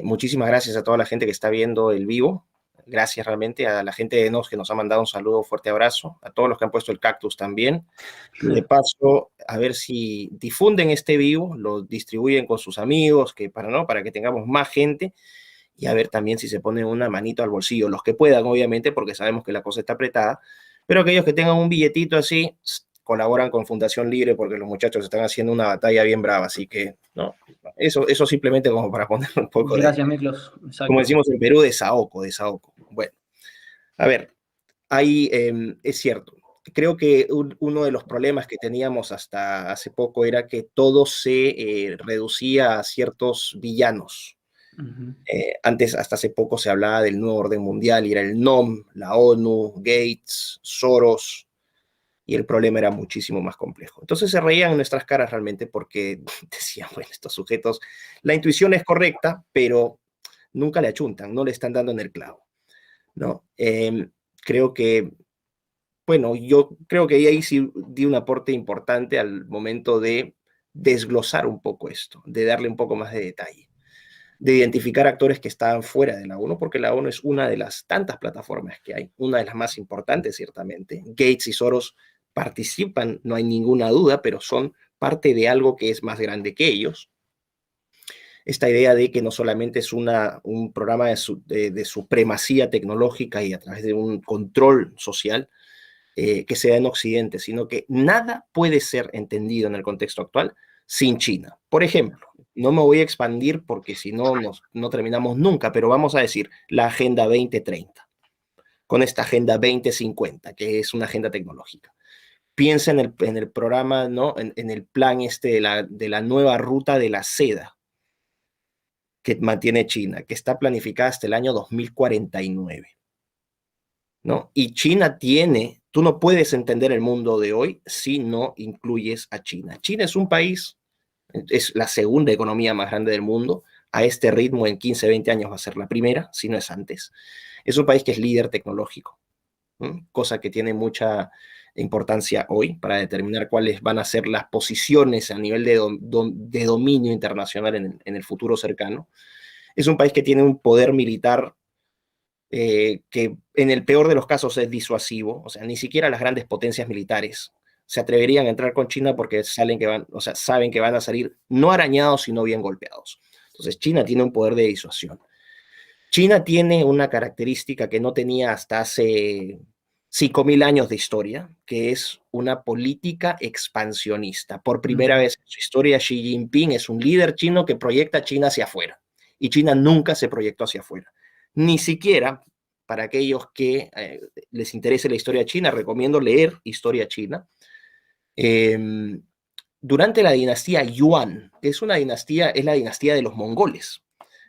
muchísimas gracias a toda la gente que está viendo el vivo. Gracias realmente a la gente de Nos que nos ha mandado un saludo, fuerte abrazo. A todos los que han puesto el cactus también. Y de paso, a ver si difunden este vivo, lo distribuyen con sus amigos, para que tengamos más gente. Y a ver también si se ponen una manito al bolsillo, los que puedan, obviamente, porque sabemos que la cosa está apretada. Pero aquellos que tengan un billetito así, colaboran con Fundación Libre, porque los muchachos están haciendo una batalla bien brava. Así que, ¿no? Eso simplemente como para poner un poco Gracias, Miklos. Como decimos en Perú, desahogo. Bueno, a ver, ahí es cierto. Creo que uno de los problemas que teníamos hasta hace poco era que todo se reducía a ciertos villanos. Antes, hasta hace poco, se hablaba del nuevo orden mundial y era el NOM, la ONU, Gates, Soros, y el problema era muchísimo más complejo. Entonces se reían en nuestras caras realmente porque decían, bueno, estos sujetos, la intuición es correcta, pero nunca le achuntan, no le están dando en el clavo, ¿no? Creo que, bueno, yo creo que ahí sí di un aporte importante al momento de desglosar un poco esto, de darle un poco más de detalle, de identificar actores que estaban fuera de la ONU, porque la ONU es una de las tantas plataformas que hay, una de las más importantes, ciertamente. Gates y Soros participan, no hay ninguna duda, pero son parte de algo que es más grande que ellos. Esta idea de que no solamente es un programa de supremacía tecnológica y a través de un control social que se da en Occidente, sino que nada puede ser entendido en el contexto actual sin China. Por ejemplo, no me voy a expandir porque si no, no terminamos nunca, pero vamos a decir la Agenda 2030, con esta Agenda 2050, que es una agenda tecnológica. Piensa en el programa, ¿no? En el plan de la nueva ruta de la seda que mantiene China, que está planificada hasta el año 2049, ¿no? Y China tú no puedes entender el mundo de hoy si no incluyes a China. China es un país, es la segunda economía más grande del mundo, a este ritmo en 15, 20 años va a ser la primera, si no es antes. Es un país que es líder tecnológico, ¿no? Cosa que tiene mucha importancia hoy para determinar cuáles van a ser las posiciones a nivel de dominio internacional en el futuro cercano. Es un país que tiene un poder militar que en el peor de los casos es disuasivo, o sea, ni siquiera las grandes potencias militares se atreverían a entrar con China porque saben que van a salir no arañados, sino bien golpeados. Entonces, China tiene un poder de disuasión. China tiene una característica que no tenía hasta hace 5.000 años de historia, que es una política expansionista. Por primera vez en su historia, Xi Jinping es un líder chino que proyecta a China hacia afuera. Y China nunca se proyectó hacia afuera. Ni siquiera, para aquellos que les interese la historia china, recomiendo leer Historia China. Durante la dinastía Yuan, que es la dinastía de los mongoles,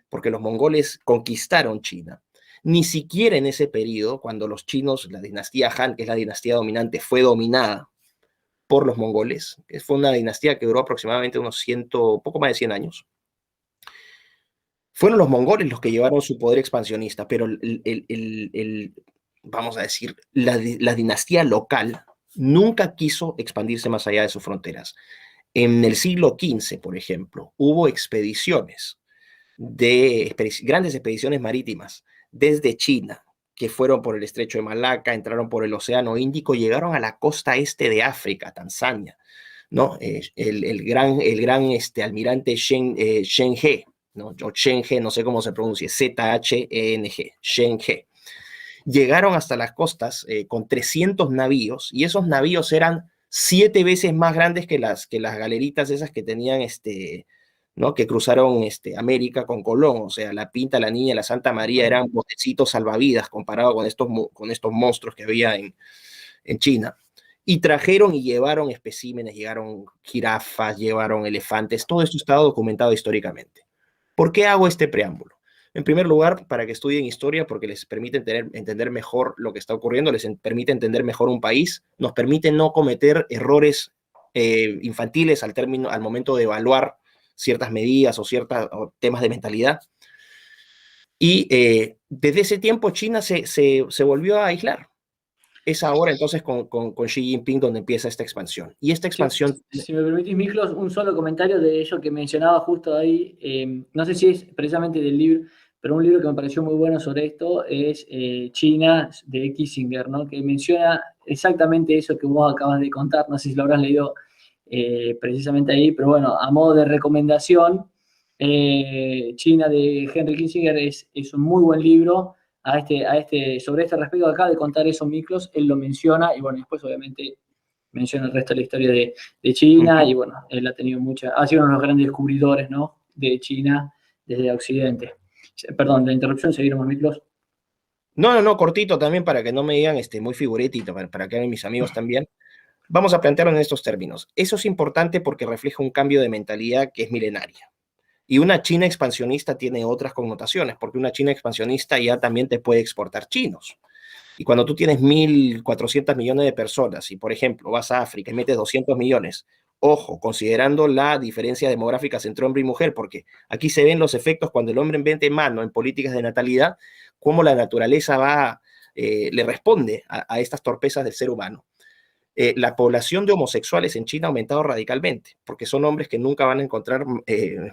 porque los mongoles conquistaron China. Ni siquiera en ese periodo, cuando los chinos, la dinastía Han, que es la dinastía dominante, fue dominada por los mongoles, que fue una dinastía que duró aproximadamente poco más de 100 años, fueron los mongoles los que llevaron su poder expansionista, pero vamos a decir, la dinastía local nunca quiso expandirse más allá de sus fronteras. En el siglo XV, por ejemplo, hubo expediciones grandes expediciones marítimas desde China, que fueron por el estrecho de Malaca, entraron por el Océano Índico, llegaron a la costa este de África, Tanzania, ¿no? El gran almirante Shen He, ¿no? O Shen He, no sé cómo se pronuncia, Z-H-E-N-G, Shen He. Llegaron hasta las costas con 300 navíos, y esos navíos eran 7 veces más grandes que las galeritas esas que tenían ¿no? Que cruzaron América con Colón. O sea, la Pinta, la Niña, la Santa María eran botecitos salvavidas comparado con estos monstruos que había en China. Y trajeron y llevaron especímenes, llegaron jirafas, llevaron elefantes, todo esto está documentado históricamente. ¿Por qué hago este preámbulo? En primer lugar, para que estudien historia, porque les permite entender mejor lo que está ocurriendo, les permite entender mejor un país, nos permite no cometer errores infantiles al momento de evaluar ciertas medidas o temas de mentalidad. Y desde ese tiempo China se volvió a aislar. Es ahora entonces con Xi Jinping donde empieza esta expansión. Y esta expansión... Si me permitís, Miklos, un solo comentario de ello que mencionaba justo ahí. No sé si es precisamente del libro, pero un libro que me pareció muy bueno sobre esto es China, de Kissinger, ¿no? Que menciona exactamente eso que vos acabas de contar. No sé si lo habrás leído precisamente ahí, pero bueno, a modo de recomendación, China de Henry Kissinger es un muy buen libro sobre este respecto. Acá de contar eso, Miklos, él lo menciona y bueno, después obviamente menciona el resto de la historia de China y bueno, él ha sido uno de los grandes descubridores, ¿no? De China desde Occidente. Perdón, la interrupción, seguimos, Miklos. No, cortito también para que no me digan muy figuretito, para que hagan mis amigos también. Vamos a plantearlo en estos términos. Eso es importante porque refleja un cambio de mentalidad que es milenaria. Y una China expansionista tiene otras connotaciones, porque una China expansionista ya también te puede exportar chinos. Y cuando tú tienes 1.400 millones de personas y, por ejemplo, vas a África y metes 200 millones, ojo, considerando la diferencia demográfica entre hombre y mujer, porque aquí se ven los efectos cuando el hombre mete mano en políticas de natalidad, cómo la naturaleza le responde a estas torpezas del ser humano. La población de homosexuales en China ha aumentado radicalmente, porque son hombres que nunca van a encontrar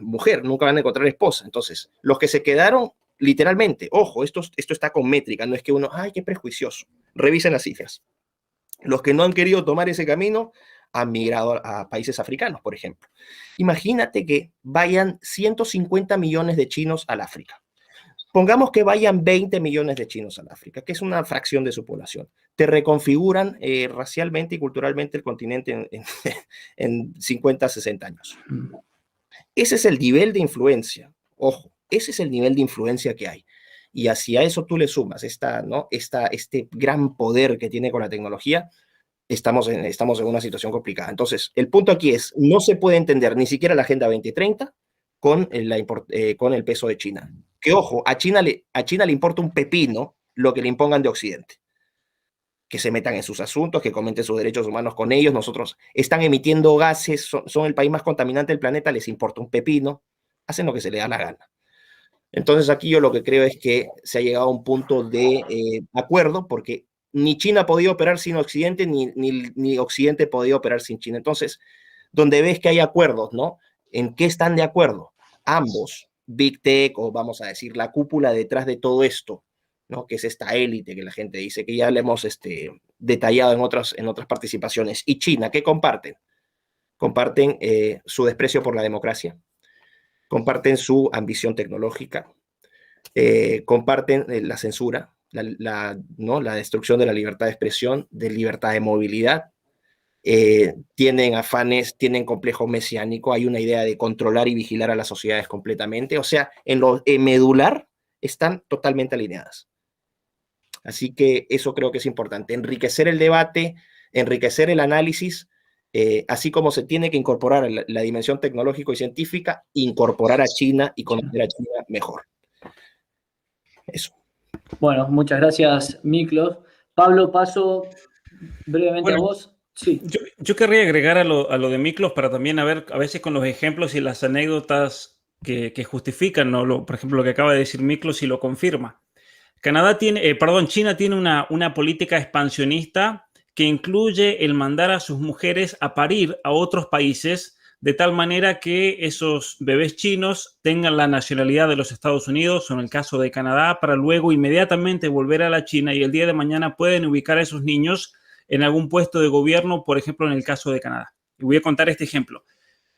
mujer, nunca van a encontrar esposa. Entonces, los que se quedaron, literalmente, ojo, esto está con métrica, no es que uno, ay, qué prejuicioso. Revisen las cifras. Los que no han querido tomar ese camino han migrado a países africanos, por ejemplo. Imagínate que vayan 150 millones de chinos al África. Pongamos que vayan 20 millones de chinos al África, que es una fracción de su población. Te reconfiguran racialmente y culturalmente el continente en 50, 60 años. Ese es el nivel de influencia. Ojo, ese es el nivel de influencia que hay. Y hacia eso tú le sumas este gran poder que tiene con la tecnología, estamos en una situación complicada. Entonces, el punto aquí es, no se puede entender ni siquiera la Agenda 2030 con el peso de China. Que ojo, a China le importa un pepino lo que le impongan de Occidente. Que se metan en sus asuntos, que comenten sus derechos humanos con ellos. Nosotros están emitiendo gases, son el país más contaminante del planeta, les importa un pepino, hacen lo que se les da la gana. Entonces aquí yo lo que creo es que se ha llegado a un punto de acuerdo, porque ni China ha podido operar sin Occidente, ni Occidente ha podido operar sin China. Entonces, donde ves que hay acuerdos, ¿no? ¿En qué están de acuerdo? Ambos, Big Tech, o vamos a decir, la cúpula detrás de todo esto, ¿no? Que es esta élite que la gente dice, que ya le hemos detallado en otras participaciones. Y China, ¿qué comparten? Comparten su desprecio por la democracia, comparten su ambición tecnológica, comparten la censura, la destrucción de la libertad de expresión, de libertad de movilidad. Tienen afanes, tienen complejo mesiánico, hay una idea de controlar y vigilar a las sociedades completamente. O sea, en lo medular están totalmente alineadas. Así que eso creo que es importante, enriquecer el debate, enriquecer el análisis, así como se tiene que incorporar la dimensión tecnológico y científica, incorporar a China y conocer a China mejor. Eso. Bueno, muchas gracias, Miklos. Pablo, paso brevemente a vos. Sí. Yo querría agregar a lo de Miklos para también a veces con los ejemplos y las anécdotas que justifican, ¿no? Por ejemplo, lo que acaba de decir Miklos y lo confirma. China tiene una política expansionista que incluye el mandar a sus mujeres a parir a otros países de tal manera que esos bebés chinos tengan la nacionalidad de los Estados Unidos o en el caso de Canadá para luego inmediatamente volver a la China y el día de mañana pueden ubicar a esos niños en algún puesto de gobierno, por ejemplo, en el caso de Canadá. Y voy a contar este ejemplo.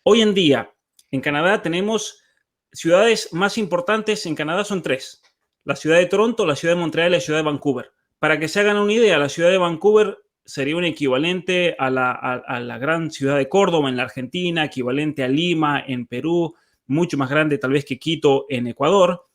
Hoy en día, en Canadá tenemos ciudades más importantes. En Canadá son 3. La ciudad de Toronto, la ciudad de Montreal y la ciudad de Vancouver. Para que se hagan una idea, la ciudad de Vancouver sería un equivalente a la gran ciudad de Córdoba en la Argentina, equivalente a Lima en Perú, mucho más grande tal vez que Quito en Ecuador.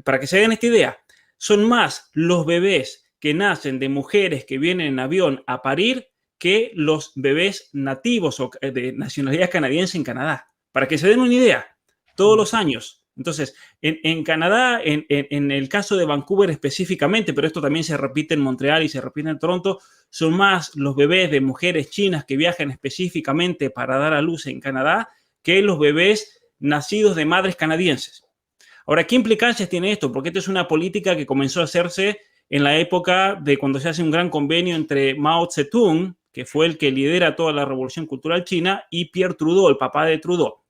Para que se hagan esta idea, son más los bebés que nacen de mujeres que vienen en avión a parir que los bebés nativos o de nacionalidad canadiense en Canadá. Para que se den una idea, todos los años Entonces, en Canadá, en el caso de Vancouver específicamente, pero esto también se repite en Montreal y se repite en Toronto, son más los bebés de mujeres chinas que viajan específicamente para dar a luz en Canadá que los bebés nacidos de madres canadienses. Ahora, ¿qué implicancias tiene esto? Porque esta es una política que comenzó a hacerse en la época de cuando se hace un gran convenio entre Mao Zedong, que fue el que lidera toda la revolución cultural china, y Pierre Trudeau, el papá de Trudeau.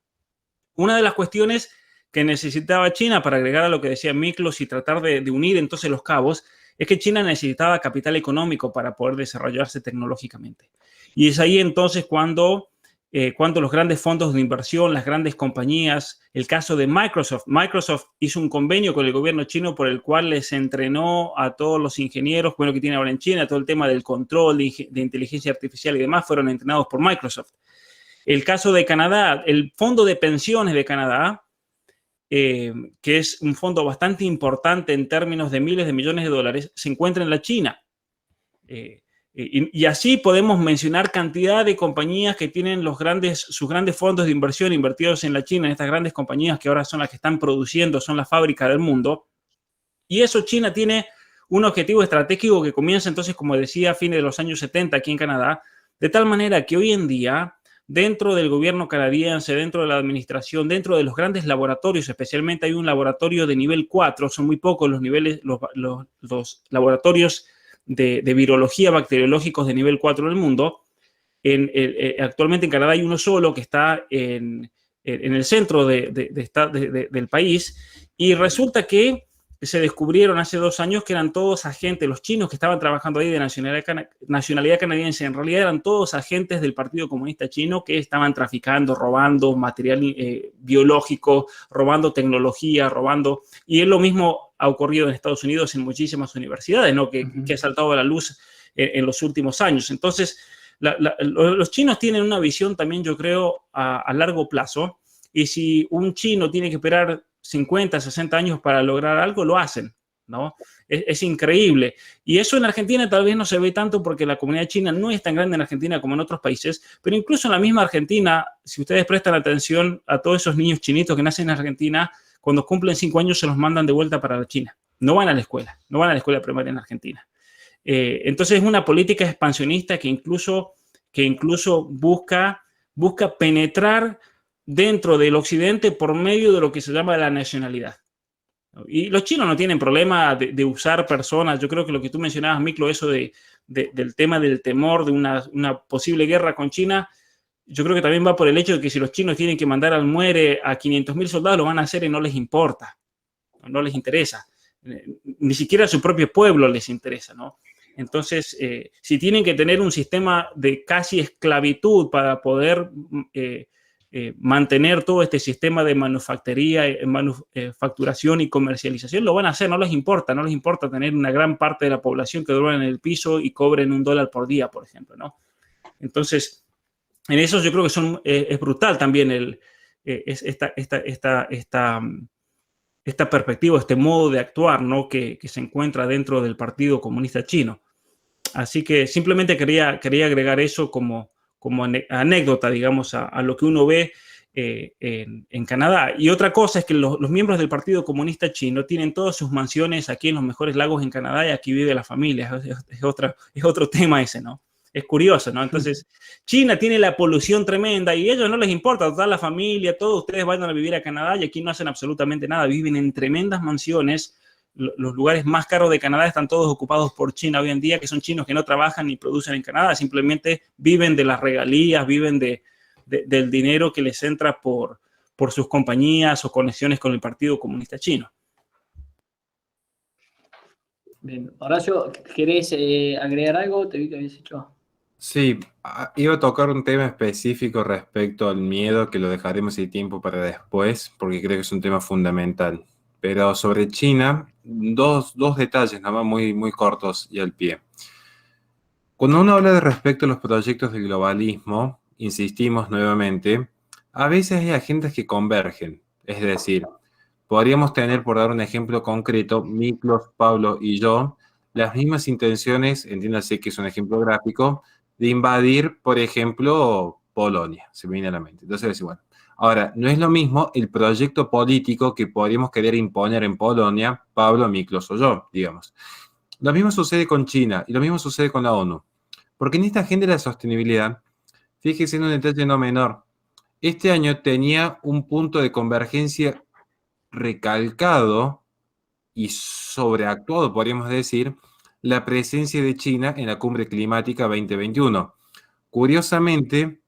Una de las cuestiones que necesitaba China, para agregar a lo que decía Miklos y tratar de unir entonces los cabos, es que China necesitaba capital económico para poder desarrollarse tecnológicamente. Y es ahí entonces cuando los grandes fondos de inversión, las grandes compañías, el caso de Microsoft hizo un convenio con el gobierno chino por el cual les entrenó a todos los ingenieros, bueno, que tiene ahora en China, todo el tema del control de inteligencia artificial y demás, fueron entrenados por Microsoft. El caso de Canadá, el Fondo de Pensiones de Canadá, que es un fondo bastante importante en términos de miles de millones de dólares, se encuentra en la China. Y así podemos mencionar cantidad de compañías que tienen sus grandes fondos de inversión invertidos en la China, en estas grandes compañías que ahora son las que están produciendo, son la fábrica del mundo. Y eso, China tiene un objetivo estratégico que comienza entonces, como decía, a fines de los años 70 aquí en Canadá, de tal manera que hoy en día, dentro del gobierno canadiense, dentro de la administración, dentro de los grandes laboratorios, especialmente hay un laboratorio de nivel 4, son muy pocos los niveles, los laboratorios de virología bacteriológicos de nivel 4 del mundo. Actualmente en Canadá hay uno solo que está en el centro del país, y resulta que se descubrieron hace 2 años que eran todos agentes, los chinos que estaban trabajando ahí de nacionalidad canadiense, en realidad eran todos agentes del Partido Comunista Chino que estaban traficando, robando material biológico, robando tecnología, y es lo mismo ha ocurrido en Estados Unidos en muchísimas universidades, ¿no? que ha saltado a la luz en los últimos años. Entonces, los chinos tienen una visión también, yo creo, a largo plazo, y si un chino tiene que esperar 50, 60 años para lograr algo, lo hacen, ¿no? Es increíble. Y eso en Argentina tal vez no se ve tanto porque la comunidad china no es tan grande en Argentina como en otros países, pero incluso en la misma Argentina, si ustedes prestan atención a todos esos niños chinitos que nacen en Argentina, cuando cumplen 5 años se los mandan de vuelta para la China. No van a la escuela primaria en Argentina. Entonces es una política expansionista que incluso busca penetrar dentro del occidente por medio de lo que se llama la nacionalidad. Y los chinos no tienen problema de usar personas. Yo creo que lo que tú mencionabas, Miklo, eso del tema del temor de una posible guerra con China, yo creo que también va por el hecho de que si los chinos tienen que mandar al muere a 500.000 soldados, lo van a hacer y no les importa, no les interesa. Ni siquiera a su propio pueblo les interesa, ¿no? Entonces, si tienen que tener un sistema de casi esclavitud para poder mantener todo este sistema de manufacturación y comercialización, lo van a hacer, no les importa tener una gran parte de la población que duerma en el piso y cobren $1 por día, por ejemplo, ¿no? Entonces, en eso yo creo que es brutal también esta perspectiva, este modo de actuar, ¿no? que se encuentra dentro del Partido Comunista Chino. Así que simplemente quería agregar eso como anécdota, digamos, a lo que uno ve en Canadá. Y otra cosa es que los miembros del Partido Comunista Chino tienen todas sus mansiones aquí en los mejores lagos en Canadá, y aquí vive la familia. Es otro tema ese, ¿no? Es curioso, ¿no? Entonces, China tiene la polución tremenda y a ellos no les importa, toda la familia, todos ustedes vayan a vivir a Canadá y aquí no hacen absolutamente nada, viven en tremendas mansiones. Los lugares más caros de Canadá están todos ocupados por China hoy en día, que son chinos que no trabajan ni producen en Canadá, simplemente viven de las regalías, viven del dinero que les entra por sus compañías o conexiones con el Partido Comunista Chino. Bien, Horacio, ¿querés agregar algo? Te vi que habías hecho. Sí, iba a tocar un tema específico respecto al miedo, que lo dejaremos sin tiempo para después, porque creo que es un tema fundamental. Pero sobre China, dos detalles nada más muy, muy cortos y al pie. Cuando uno habla de respecto a los proyectos del globalismo, insistimos nuevamente, a veces hay agentes que convergen. Es decir, podríamos tener, por dar un ejemplo concreto, Miklos, Pablo y yo, las mismas intenciones, entiéndase que es un ejemplo gráfico, de invadir, por ejemplo, Polonia, se me viene a la mente. Entonces, bueno, Ahora, no es lo mismo el proyecto político que podríamos querer imponer en Polonia, Pablo, Miklos o yo, digamos. Lo mismo sucede con China y lo mismo sucede con la ONU. Porque en esta agenda de la sostenibilidad, fíjese en un detalle no menor, este año tenía un punto de convergencia recalcado y sobreactuado, podríamos decir, la presencia de China en la Cumbre Climática 2021. Curiosamente,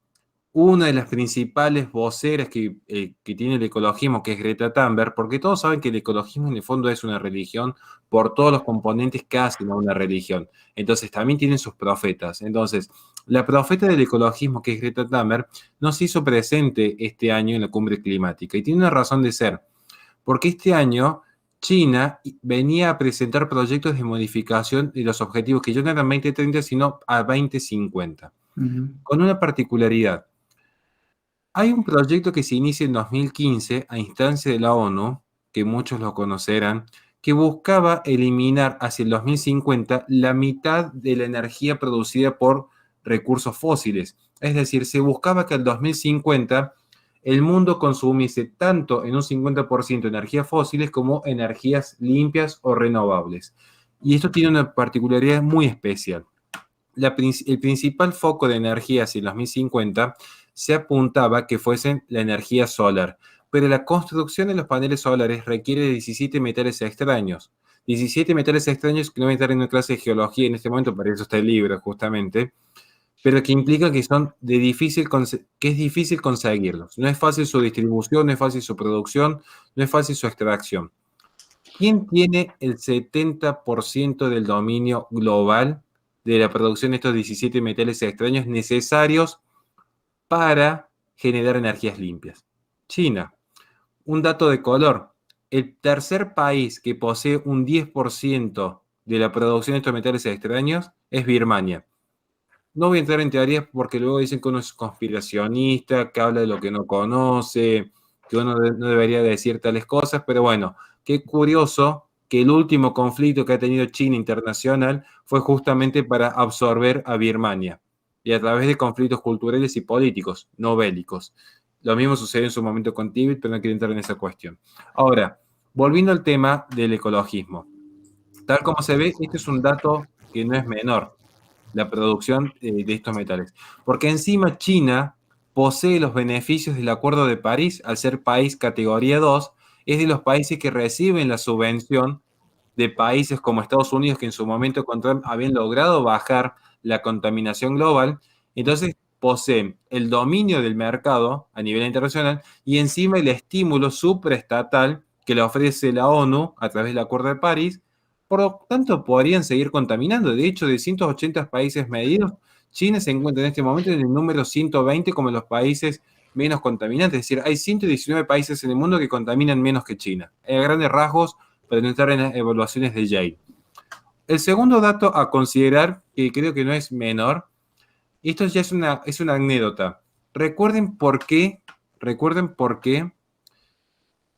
una de las principales voceras que tiene el ecologismo, que es Greta Thunberg, porque todos saben que el ecologismo en el fondo es una religión por todos los componentes que hacen a una religión. Entonces también tienen sus profetas. Entonces, la profeta del ecologismo, que es Greta Thunberg, no se hizo presente este año en la cumbre climática. Y tiene una razón de ser, porque este año China venía a presentar proyectos de modificación de los objetivos que ya no eran 2030, sino a 2050. Con una particularidad. Hay un proyecto que se inicia en 2015 a instancia de la ONU, que muchos lo conocerán, que buscaba eliminar hacia el 2050 la mitad de la energía producida por recursos fósiles. Es decir, se buscaba que al 2050 el mundo consumiese tanto en un 50% energías fósiles como energías limpias o renovables. Y esto tiene una particularidad muy especial. El principal foco de energía hacia el 2050 se apuntaba que fuesen la energía solar, pero la construcción de los paneles solares requiere de 17 metales extraños. 17 metales extraños que no voy a estar en una clase de geología en este momento, para eso está el libro justamente, pero que implica que que es difícil conseguirlos. No es fácil su distribución, no es fácil su producción, no es fácil su extracción. ¿Quién tiene el 70% del dominio global de la producción de estos 17 metales extraños necesarios para generar energías limpias? China. Un dato de color. El tercer país que posee un 10% de la producción de estos metales extraños es Birmania. No voy a entrar en teorías porque luego dicen que uno es conspiracionista, que habla de lo que no conoce, que uno no debería decir tales cosas, pero bueno, qué curioso que el último conflicto que ha tenido China internacional fue justamente para absorber a Birmania, y a través de conflictos culturales y políticos, no bélicos. Lo mismo sucedió en su momento con Tíbet, pero no quiero entrar en esa cuestión. Ahora, volviendo al tema del ecologismo. Tal como se ve, este es un dato que no es menor, la producción de estos metales. Porque encima China posee los beneficios del Acuerdo de París, al ser país categoría 2, es de los países que reciben la subvención de países como Estados Unidos, que en su momento con Trump habían logrado bajar la contaminación global. Entonces poseen el dominio del mercado a nivel internacional y encima el estímulo supraestatal que le ofrece la ONU a través del Acuerdo de París. Por lo tanto, podrían seguir contaminando. De hecho, de 180 países medidos, China se encuentra en este momento en el número 120 como los países menos contaminantes. Es decir, hay 119 países en el mundo que contaminan menos que China. A grandes rasgos, para no entrar en las evaluaciones de Yale. El segundo dato a considerar, que creo que no es menor, esto ya es una anécdota. Recuerden por qué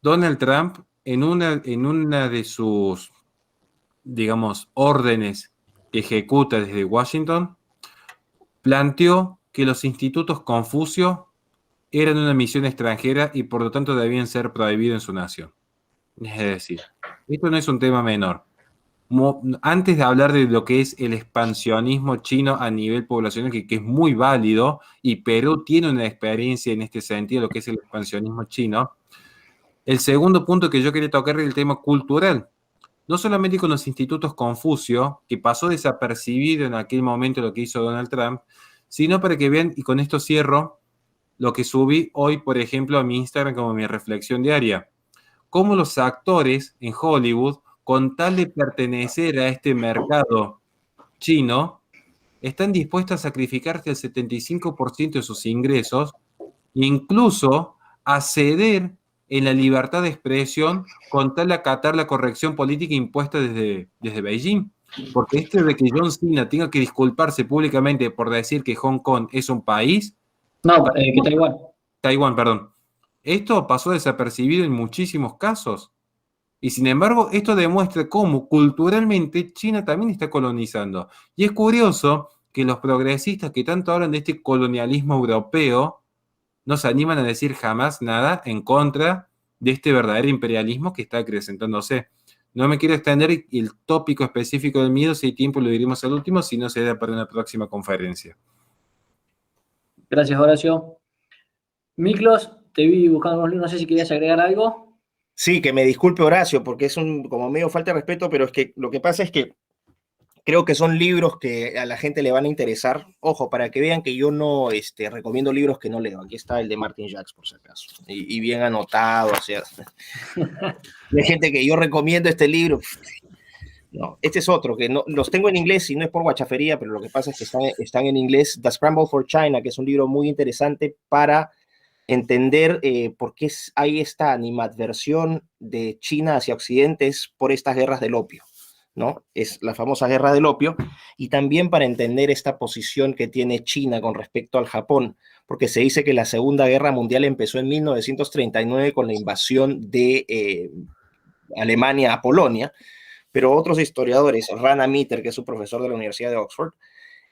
Donald Trump, en una de sus, digamos, órdenes que ejecuta desde Washington, planteó que los institutos Confucio eran una misión extranjera y por lo tanto debían ser prohibidos en su nación. Es decir, esto no es un tema menor. Antes de hablar de lo que es el expansionismo chino a nivel poblacional, que es muy válido, y Perú tiene una experiencia en este sentido, lo que es el expansionismo chino, el segundo punto que yo quería tocar es el tema cultural. No solamente con los institutos Confucio, que pasó desapercibido en aquel momento lo que hizo Donald Trump, sino para que vean, y con esto cierro, lo que subí hoy, por ejemplo, a mi Instagram como mi reflexión diaria. Cómo los actores en Hollywood, con tal de pertenecer a este mercado chino, están dispuestos a sacrificarse el 75% de sus ingresos, incluso a ceder en la libertad de expresión con tal de acatar la corrección política impuesta desde Beijing. Porque esto de que John Cena tenga que disculparse públicamente por decir que Hong Kong es un país... No, que Taiwán. Taiwán, perdón. Esto pasó desapercibido en muchísimos casos. Y sin embargo, esto demuestra cómo culturalmente China también está colonizando. Y es curioso que los progresistas que tanto hablan de este colonialismo europeo no se animan a decir jamás nada en contra de este verdadero imperialismo que está acrecentándose. No me quiero extender y el tópico específico del miedo, si hay tiempo lo diremos al último, si no se da para una próxima conferencia. Gracias, Horacio. Miklos, te vi buscando unos libros, no sé si querías agregar algo. Sí, que me disculpe Horacio, porque es como medio falta de respeto, pero es que lo que pasa es que creo que son libros que a la gente le van a interesar. Ojo, para que vean que yo no recomiendo libros que no leo. Aquí está el de Martin Jacques, por si acaso. Y bien anotado, o sea. Hay gente que yo recomiendo este libro. No, este es otro, que no, los tengo en inglés y no es por guachafería, pero lo que pasa es que están en inglés. The Scramble for China, que es un libro muy interesante para entender por qué hay esta animadversión de China hacia Occidente por estas guerras del opio, ¿no? Es la famosa guerra del opio, y también para entender esta posición que tiene China con respecto al Japón, porque se dice que la Segunda Guerra Mundial empezó en 1939 con la invasión de Alemania a Polonia, pero otros historiadores, Rana Mitter, que es un profesor de la Universidad de Oxford,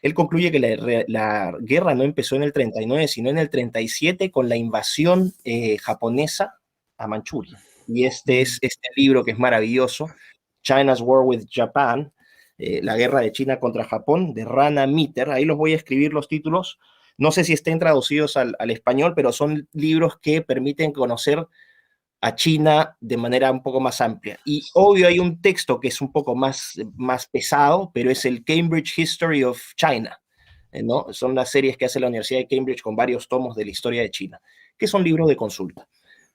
él concluye que la guerra no empezó en el 39, sino en el 37 con la invasión japonesa a Manchuria. Y este es este libro que es maravilloso, China's War with Japan, la guerra de China contra Japón, de Rana Mitter. Ahí los voy a escribir los títulos. No sé si estén traducidos al español, pero son libros que permiten conocer a China de manera un poco más amplia. Y obvio hay un texto que es un poco más pesado, pero es el Cambridge History of China, ¿no? Son las series que hace la Universidad de Cambridge con varios tomos de la historia de China, que son libros de consulta.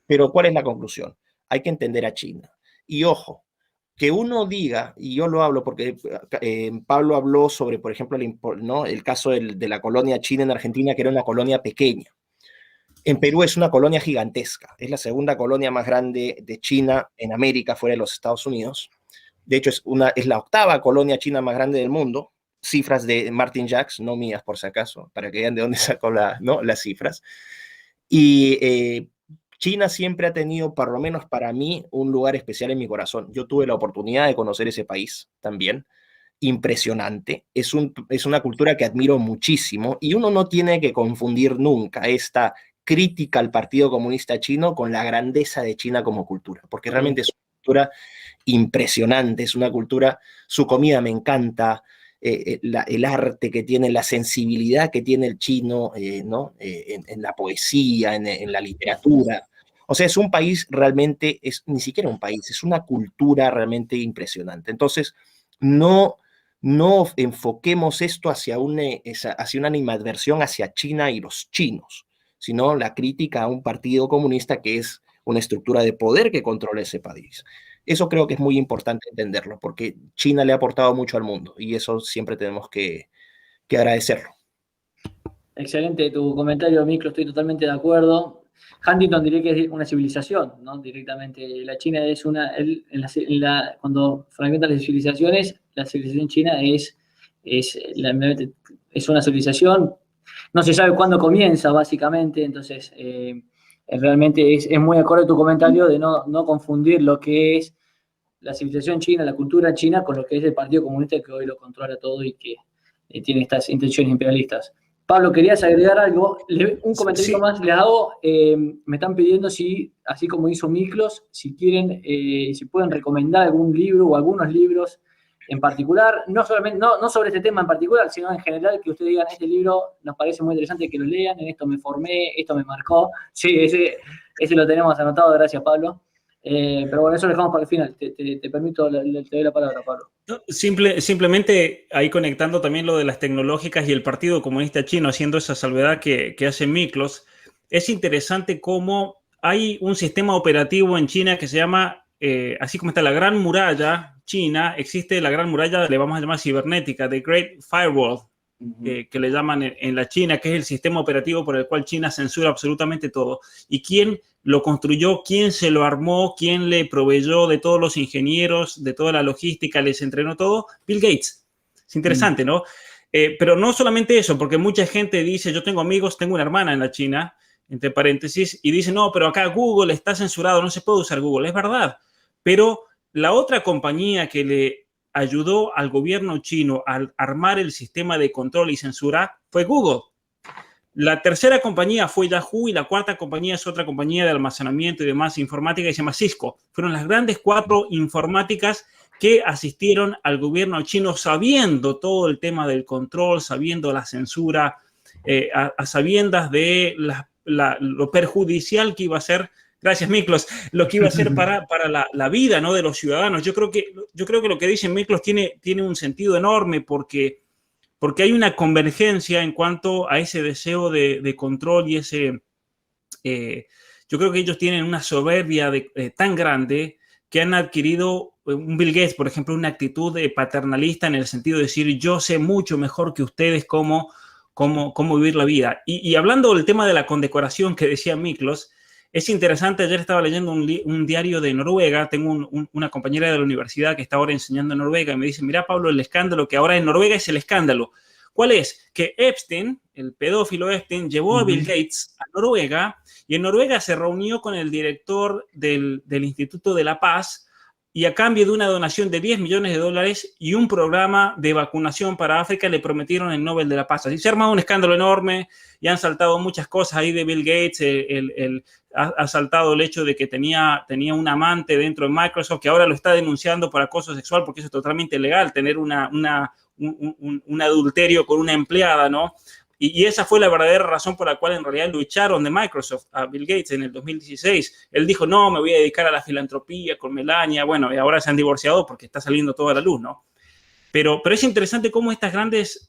Pero ¿cuál es la conclusión? Hay que entender a China. Y ojo, que uno diga, y yo lo hablo porque Pablo habló sobre, por ejemplo, ¿no? el caso de la colonia china en Argentina, que era una colonia pequeña. En Perú es una colonia gigantesca, es la segunda colonia más grande de China en América, fuera de los Estados Unidos. De hecho, es la octava colonia china más grande del mundo. Cifras de Martin Jacques, no mías por si acaso, para que vean de dónde sacó las cifras. Y China siempre ha tenido, por lo menos para mí, un lugar especial en mi corazón. Yo tuve la oportunidad de conocer ese país también. Impresionante. Es una cultura que admiro muchísimo y uno no tiene que confundir nunca esta crítica al Partido Comunista Chino con la grandeza de China como cultura, porque realmente es una cultura impresionante, es una cultura, su comida me encanta, el arte que tiene, la sensibilidad que tiene el chino, ¿no? En la poesía, en la literatura. O sea, es un país realmente, ni siquiera un país, es una cultura realmente impresionante. Entonces, no enfoquemos esto hacia una animadversión hacia China y los chinos, sino la crítica a un partido comunista que es una estructura de poder que controla ese país. Eso creo que es muy importante entenderlo, porque China le ha aportado mucho al mundo y eso siempre tenemos que agradecerlo. Excelente tu comentario, Miklo, estoy totalmente de acuerdo. Huntington diría que es una civilización, ¿no? Directamente. La China es cuando fragmentan las civilizaciones, la civilización china es una civilización. No se sabe cuándo comienza, básicamente, entonces realmente es muy acorde a tu comentario de no confundir lo que es la civilización china, la cultura china, con lo que es el Partido Comunista que hoy lo controla todo y que tiene estas intenciones imperialistas. Pablo, ¿querías agregar algo? Un comentario más les hago. Me están pidiendo si, así como hizo Miklos, si quieren, si pueden recomendar algún libro o algunos libros en particular, no sobre este tema en particular, sino en general, que ustedes digan, este libro nos parece muy interesante que lo lean, en esto me formé, esto me marcó. Sí, ese lo tenemos anotado, gracias Pablo. Pero bueno, eso lo dejamos para el final. Te permito, te doy la palabra, Pablo. Simplemente ahí conectando también lo de las tecnológicas y el Partido Comunista Chino, haciendo esa salvedad que hace Miklos, es interesante cómo hay un sistema operativo en China que se llama, así como está la Gran Muralla China, existe la Gran Muralla, le vamos a llamar cibernética, The Great Firewall, que le llaman en la China, que es el sistema operativo por el cual China censura absolutamente todo. ¿Y quién lo construyó? ¿Quién se lo armó? ¿Quién le proveyó de todos los ingenieros, de toda la logística, les entrenó todo? Bill Gates. Es interesante, ¿no? Pero no solamente eso, porque mucha gente dice, yo tengo amigos, tengo una hermana en la China, entre paréntesis, y dice, no, pero acá Google está censurado, no se puede usar Google. Es verdad, pero la otra compañía que le ayudó al gobierno chino a armar el sistema de control y censura fue Google. La tercera compañía fue Yahoo y la cuarta compañía es otra compañía de almacenamiento y demás informática que se llama Cisco. Fueron las grandes 4 informáticas que asistieron al gobierno chino sabiendo todo el tema del control, sabiendo la censura, a sabiendas de lo perjudicial que iba a ser, gracias Miklos, lo que iba a ser para la vida, ¿no?, de los ciudadanos. Yo creo que lo que dice Miklos tiene un sentido enorme porque hay una convergencia en cuanto a ese deseo de control y ese... yo creo que ellos tienen una soberbia tan grande que han adquirido, un Bill Gates, por ejemplo, una actitud paternalista en el sentido de decir yo sé mucho mejor que ustedes cómo vivir la vida. Y hablando del tema de la condecoración que decía Miklos, es interesante, ayer estaba leyendo un diario de Noruega, tengo una compañera de la universidad que está ahora enseñando en Noruega y me dice, mira Pablo, el escándalo que ahora en Noruega es el escándalo. ¿Cuál es? Que Epstein, el pedófilo Epstein, llevó a Bill Gates a Noruega y en Noruega se reunió con el director del Instituto de la Paz y a cambio de una donación de $10 millones y un programa de vacunación para África le prometieron el Nobel de la Paz. Así se ha armado un escándalo enorme y han saltado muchas cosas ahí de Bill Gates, ha saltado el hecho de que tenía un amante dentro de Microsoft que ahora lo está denunciando por acoso sexual porque eso es totalmente ilegal, tener un adulterio con una empleada, ¿no? Y esa fue la verdadera razón por la cual en realidad lo echaron de Microsoft a Bill Gates en el 2016. Él dijo, no, me voy a dedicar a la filantropía con Melania. Bueno, y ahora se han divorciado porque está saliendo toda la luz, ¿no? Pero es interesante cómo estas grandes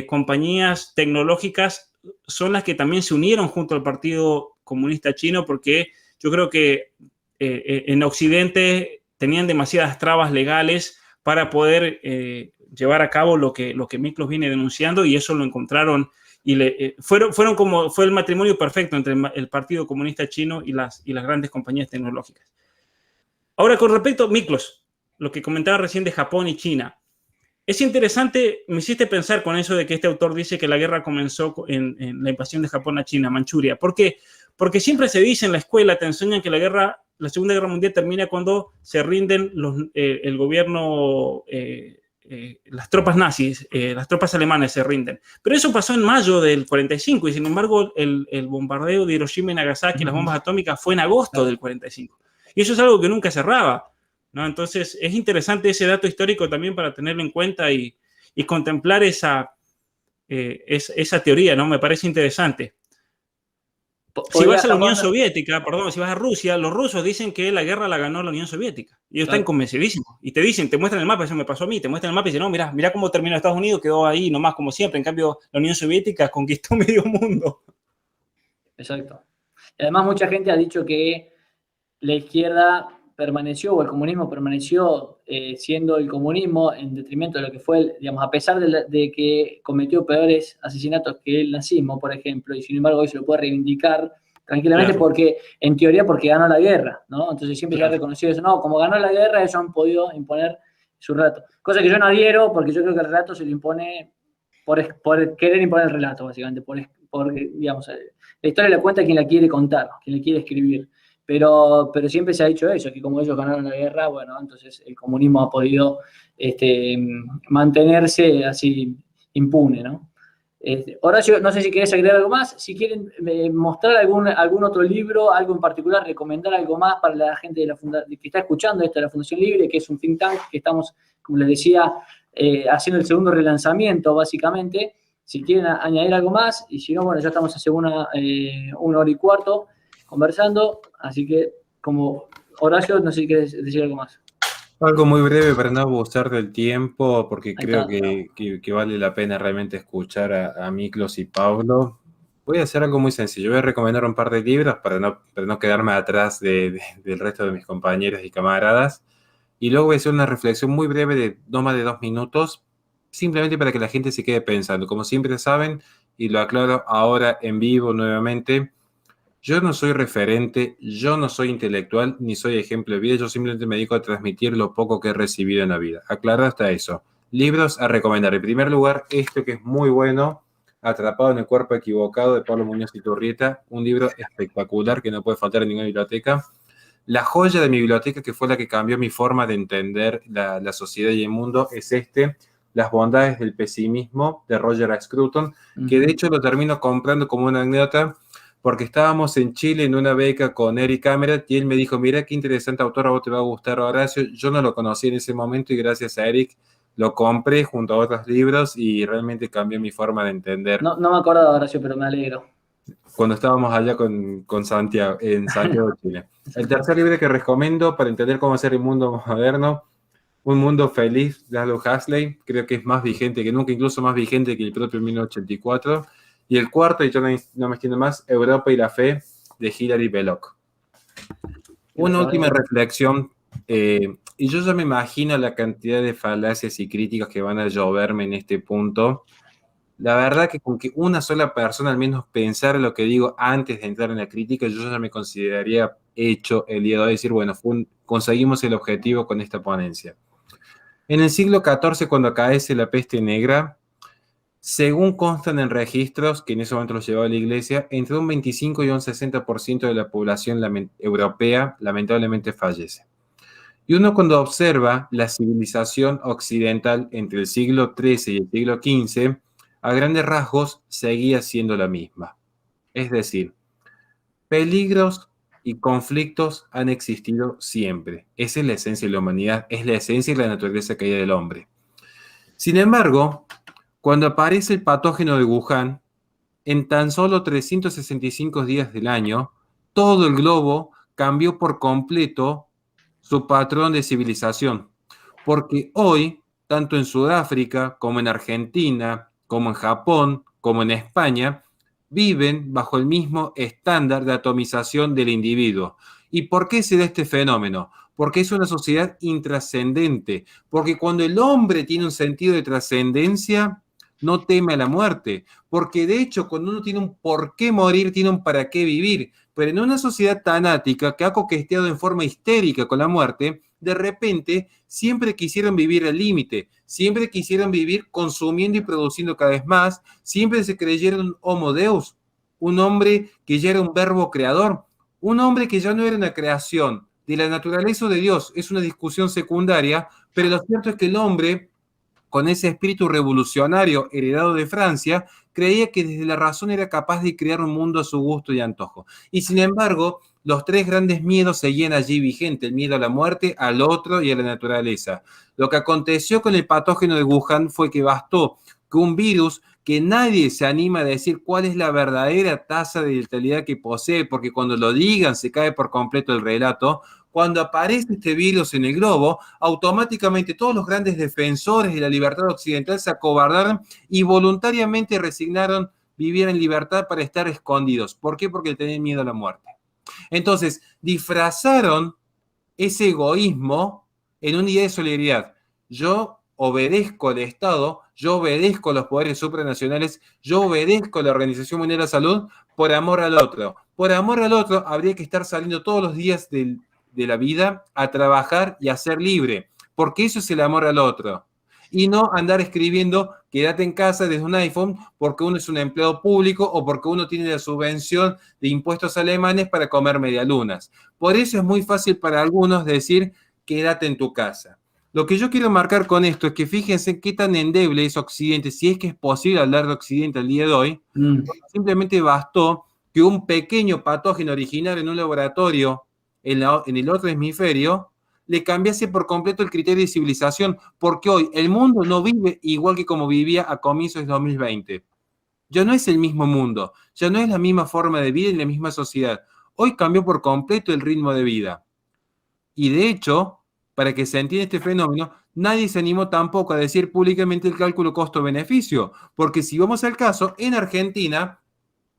compañías tecnológicas son las que también se unieron junto al Partido Comunista Chino porque yo creo que en Occidente tenían demasiadas trabas legales para poder llevar a cabo lo que Miklos viene denunciando y eso lo encontraron y fueron como fue el matrimonio perfecto entre el Partido Comunista Chino y las grandes compañías tecnológicas. Ahora, con respecto a Miklos, lo que comentaba recién de Japón y China, es interesante, me hiciste pensar con eso de que este autor dice que la guerra comenzó en la invasión de Japón a China, Manchuria. ¿Por qué? Porque siempre se dice en la escuela, te enseñan que la Segunda Guerra Mundial termina cuando se rinden el gobierno, las tropas nazis, las tropas alemanas se rinden. Pero eso pasó en mayo del 45 y sin embargo el bombardeo de Hiroshima y Nagasaki, las bombas atómicas, fue en agosto del 45. Y eso es algo que nunca cerraba, ¿no? Entonces es interesante ese dato histórico también para tenerlo en cuenta y contemplar esa teoría, ¿no? Me parece interesante. Si vas a la Unión Soviética, si vas a Rusia, los rusos dicen que la guerra la ganó la Unión Soviética. Y ellos están convencidísimos. Y te muestran el mapa, eso me pasó a mí, te muestran el mapa y dicen, no, mira cómo terminó Estados Unidos, quedó ahí nomás como siempre. En cambio, la Unión Soviética conquistó medio mundo. Exacto. Y además mucha gente ha dicho que la izquierda permaneció, o el comunismo permaneció siendo el comunismo en detrimento de lo que fue, digamos, a pesar de que cometió peores asesinatos que el nazismo, por ejemplo, y sin embargo hoy se lo puede reivindicar tranquilamente porque, en teoría, porque ganó la guerra, ¿no? Entonces siempre se ha reconocido eso, no, como ganó la guerra, ellos han podido imponer su relato. Cosa que yo no adhiero, porque yo creo que el relato se lo impone por querer imponer el relato, básicamente, por digamos, la historia la cuenta quien la quiere contar, quien la quiere escribir. Pero siempre se ha dicho eso, que como ellos ganaron la guerra, bueno, entonces el comunismo ha podido mantenerse así impune, ¿no? Horacio, no sé si querés agregar algo más, si quieren mostrar algún otro libro, algo en particular, recomendar algo más para la gente que está escuchando esto de la Fundación Libre, que es un think tank que estamos, como les decía, haciendo el segundo relanzamiento, básicamente. Si quieren añadir algo más, y si no, bueno, ya estamos hace una hora y cuarto conversando, así que como Horacio, no sé si quieres decir algo más. Algo muy breve para no abusar del tiempo, porque creo que vale la pena realmente escuchar a Miklos y Pablo. Voy a hacer algo muy sencillo, voy a recomendar un par de libros para no quedarme atrás del resto de mis compañeros y camaradas, y luego voy a hacer una reflexión muy breve de no más de 2 minutos, simplemente para que la gente se quede pensando. Como siempre saben, y lo aclaro ahora en vivo nuevamente, yo no soy referente, yo no soy intelectual, ni soy ejemplo de vida, yo simplemente me dedico a transmitir lo poco que he recibido en la vida. Aclarado hasta eso. Libros a recomendar. En primer lugar, esto que es muy bueno, Atrapado en el cuerpo equivocado, de Pablo Muñoz Iturrieta, un libro espectacular que no puede faltar en ninguna biblioteca. La joya de mi biblioteca, que fue la que cambió mi forma de entender la sociedad y el mundo, es Las bondades del pesimismo, de Roger Scruton, que de hecho lo termino comprando como una anécdota, porque estábamos en Chile en una beca con Eric Cameron y él me dijo, mira qué interesante autor, a vos te va a gustar Horacio. Yo no lo conocí en ese momento y gracias a Eric lo compré junto a otros libros y realmente cambió mi forma de entender. No me acordaba, Horacio, pero me alegro. Cuando estábamos allá con Santiago, en Santiago de Chile. El tercer libro que recomiendo para entender cómo hacer el mundo moderno, Un mundo feliz, de Aldous Huxley, creo que es más vigente que nunca, incluso más vigente que el propio 1984. Y el cuarto, y yo no me extiendo más, Europa y la fe, de Hilary Belloc. Una última reflexión, y yo ya me imagino la cantidad de falacias y críticas que van a lloverme en este punto. La verdad que con que una sola persona al menos pensara lo que digo antes de entrar en la crítica, yo ya me consideraría hecho el día de hoy, decir, bueno, conseguimos el objetivo con esta ponencia. En el siglo XIV, cuando acaece la peste negra, según constan en registros, que en ese momento los llevaba la Iglesia, entre un 25 y un 60% de la población europea lamentablemente fallece. Y uno cuando observa la civilización occidental entre el siglo XIII y el siglo XV, a grandes rasgos seguía siendo la misma. Es decir, peligros y conflictos han existido siempre. Esa es la esencia de la humanidad, es la esencia y la naturaleza caída del hombre. Sin embargo, cuando aparece el patógeno de Wuhan, en tan solo 365 días del año, todo el globo cambió por completo su patrón de civilización. Porque hoy, tanto en Sudáfrica como en Argentina, como en Japón, como en España, viven bajo el mismo estándar de atomización del individuo. ¿Y por qué se da este fenómeno? Porque es una sociedad intrascendente, porque cuando el hombre tiene un sentido de trascendencia, no teme a la muerte, porque de hecho cuando uno tiene un por qué morir, tiene un para qué vivir, pero en una sociedad tanática que ha coqueteado en forma histérica con la muerte, de repente siempre quisieron vivir al límite, siempre quisieron vivir consumiendo y produciendo cada vez más, siempre se creyeron homo deus, un hombre que ya era un verbo creador, un hombre que ya no era una creación de la naturaleza o de Dios, es una discusión secundaria, pero lo cierto es que el hombre, con ese espíritu revolucionario heredado de Francia, creía que desde la razón era capaz de crear un mundo a su gusto y antojo. Y sin embargo, los tres grandes miedos seguían allí vigentes, el miedo a la muerte, al otro y a la naturaleza. Lo que aconteció con el patógeno de Wuhan fue que bastó que un virus que nadie se anima a decir cuál es la verdadera tasa de letalidad que posee, porque cuando lo digan se cae por completo el relato. Cuando aparece este virus en el globo, automáticamente todos los grandes defensores de la libertad occidental se acobardaron y voluntariamente resignaron vivir en libertad para estar escondidos. ¿Por qué? Porque tenían miedo a la muerte. Entonces, disfrazaron ese egoísmo en una idea de solidaridad. Yo obedezco al Estado, yo obedezco a los poderes supranacionales, yo obedezco a la Organización Mundial de la Salud por amor al otro. Por amor al otro habría que estar saliendo todos los días de la vida a trabajar y a ser libre, porque eso es el amor al otro. Y no andar escribiendo quédate en casa desde un iPhone porque uno es un empleado público o porque uno tiene la subvención de impuestos alemanes para comer medialunas. Por eso es muy fácil para algunos decir quédate en tu casa. Lo que yo quiero marcar con esto es que fíjense qué tan endeble es Occidente, si es que es posible hablar de Occidente al día de hoy. Simplemente bastó que un pequeño patógeno originario en un laboratorio en el otro hemisferio le cambiase por completo el criterio de civilización, porque hoy el mundo no vive igual que como vivía a comienzos de 2020. Ya no es el mismo mundo, ya no es la misma forma de vida y la misma sociedad. Hoy cambió por completo el ritmo de vida. Y de hecho, para que se entienda este fenómeno, nadie se animó tampoco a decir públicamente el cálculo costo-beneficio, porque si vamos al caso, en Argentina,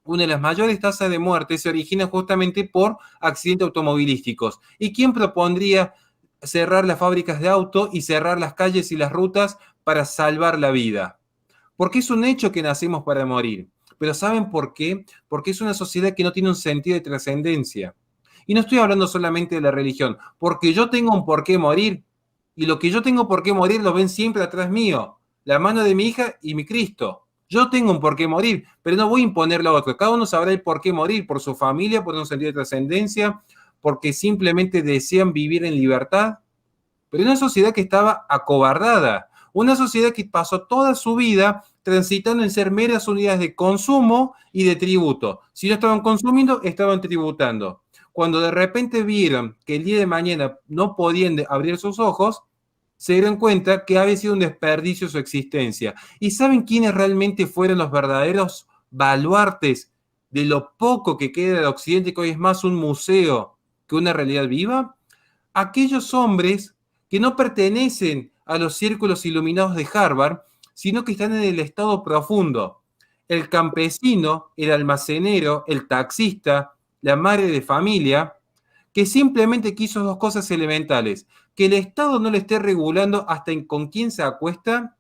una de las mayores tasas de muerte se origina justamente por accidentes automovilísticos. ¿Y quién propondría cerrar las fábricas de auto y cerrar las calles y las rutas para salvar la vida? Porque es un hecho que nacemos para morir. Pero ¿saben por qué? Porque es una sociedad que no tiene un sentido de trascendencia. Y no estoy hablando solamente de la religión, porque yo tengo un por qué morir, y lo que yo tengo por qué morir lo ven siempre atrás mío, la mano de mi hija y mi Cristo. Yo tengo un por qué morir, pero no voy a imponerlo a otro. Cada uno sabrá el por qué morir, por su familia, por un sentido de trascendencia, porque simplemente desean vivir en libertad. Pero en una sociedad que estaba acobardada, Una sociedad que pasó toda su vida transitando en ser meras unidades de consumo y de tributo. Si no estaban consumiendo, estaban tributando. Cuando de repente vieron que el día de mañana no podían abrir sus ojos, se dieron cuenta que había sido un desperdicio su existencia. ¿Y saben quiénes realmente fueron los verdaderos baluartes de lo poco que queda de Occidente, que hoy es más un museo que una realidad viva? Aquellos hombres que no pertenecen a los círculos iluminados de Harvard, sino que están en el estado profundo. El campesino, el almacenero, el taxista, la madre de familia, que simplemente quiso dos cosas elementales: que el Estado no le esté regulando hasta con quién se acuesta,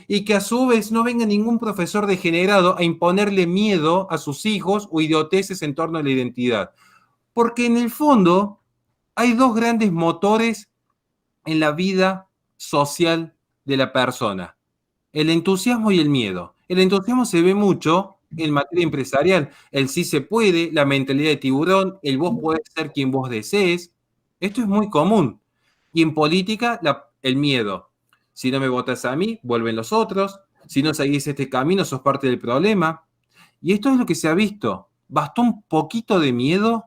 y que a su vez no venga ningún profesor degenerado a imponerle miedo a sus hijos o idioteces en torno a la identidad. Porque en el fondo hay dos grandes motores en la vida social de la persona: el entusiasmo y el miedo. El entusiasmo se ve mucho en materia empresarial, el sí se puede, la mentalidad de tiburón, el vos podés ser quien vos desees. Esto es muy común. Y en política, el miedo. Si no me votas a mí, vuelven los otros. Si no seguís este camino, sos parte del problema. Y esto es lo que se ha visto. Bastó un poquito de miedo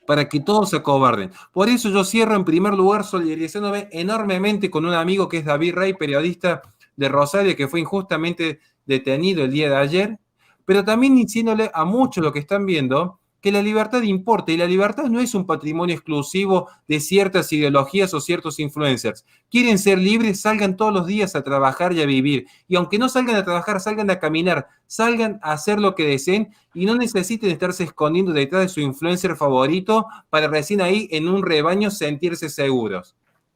para que todos se acobarden. Por eso yo cierro en primer lugar solidarizándome enormemente con un amigo que es David Rey, periodista de Rosario, que fue injustamente detenido el día de ayer, pero también diciéndole a muchos lo que están viendo que la libertad importa, y la libertad no es un patrimonio exclusivo de ciertas ideologías o ciertos influencers. Quieren ser libres, salgan todos los días a trabajar y a vivir, y aunque no salgan a trabajar, salgan a caminar, salgan a hacer lo que deseen, y no necesiten estarse escondiendo detrás de su influencer favorito para recién ahí en un rebaño sentirse seguros.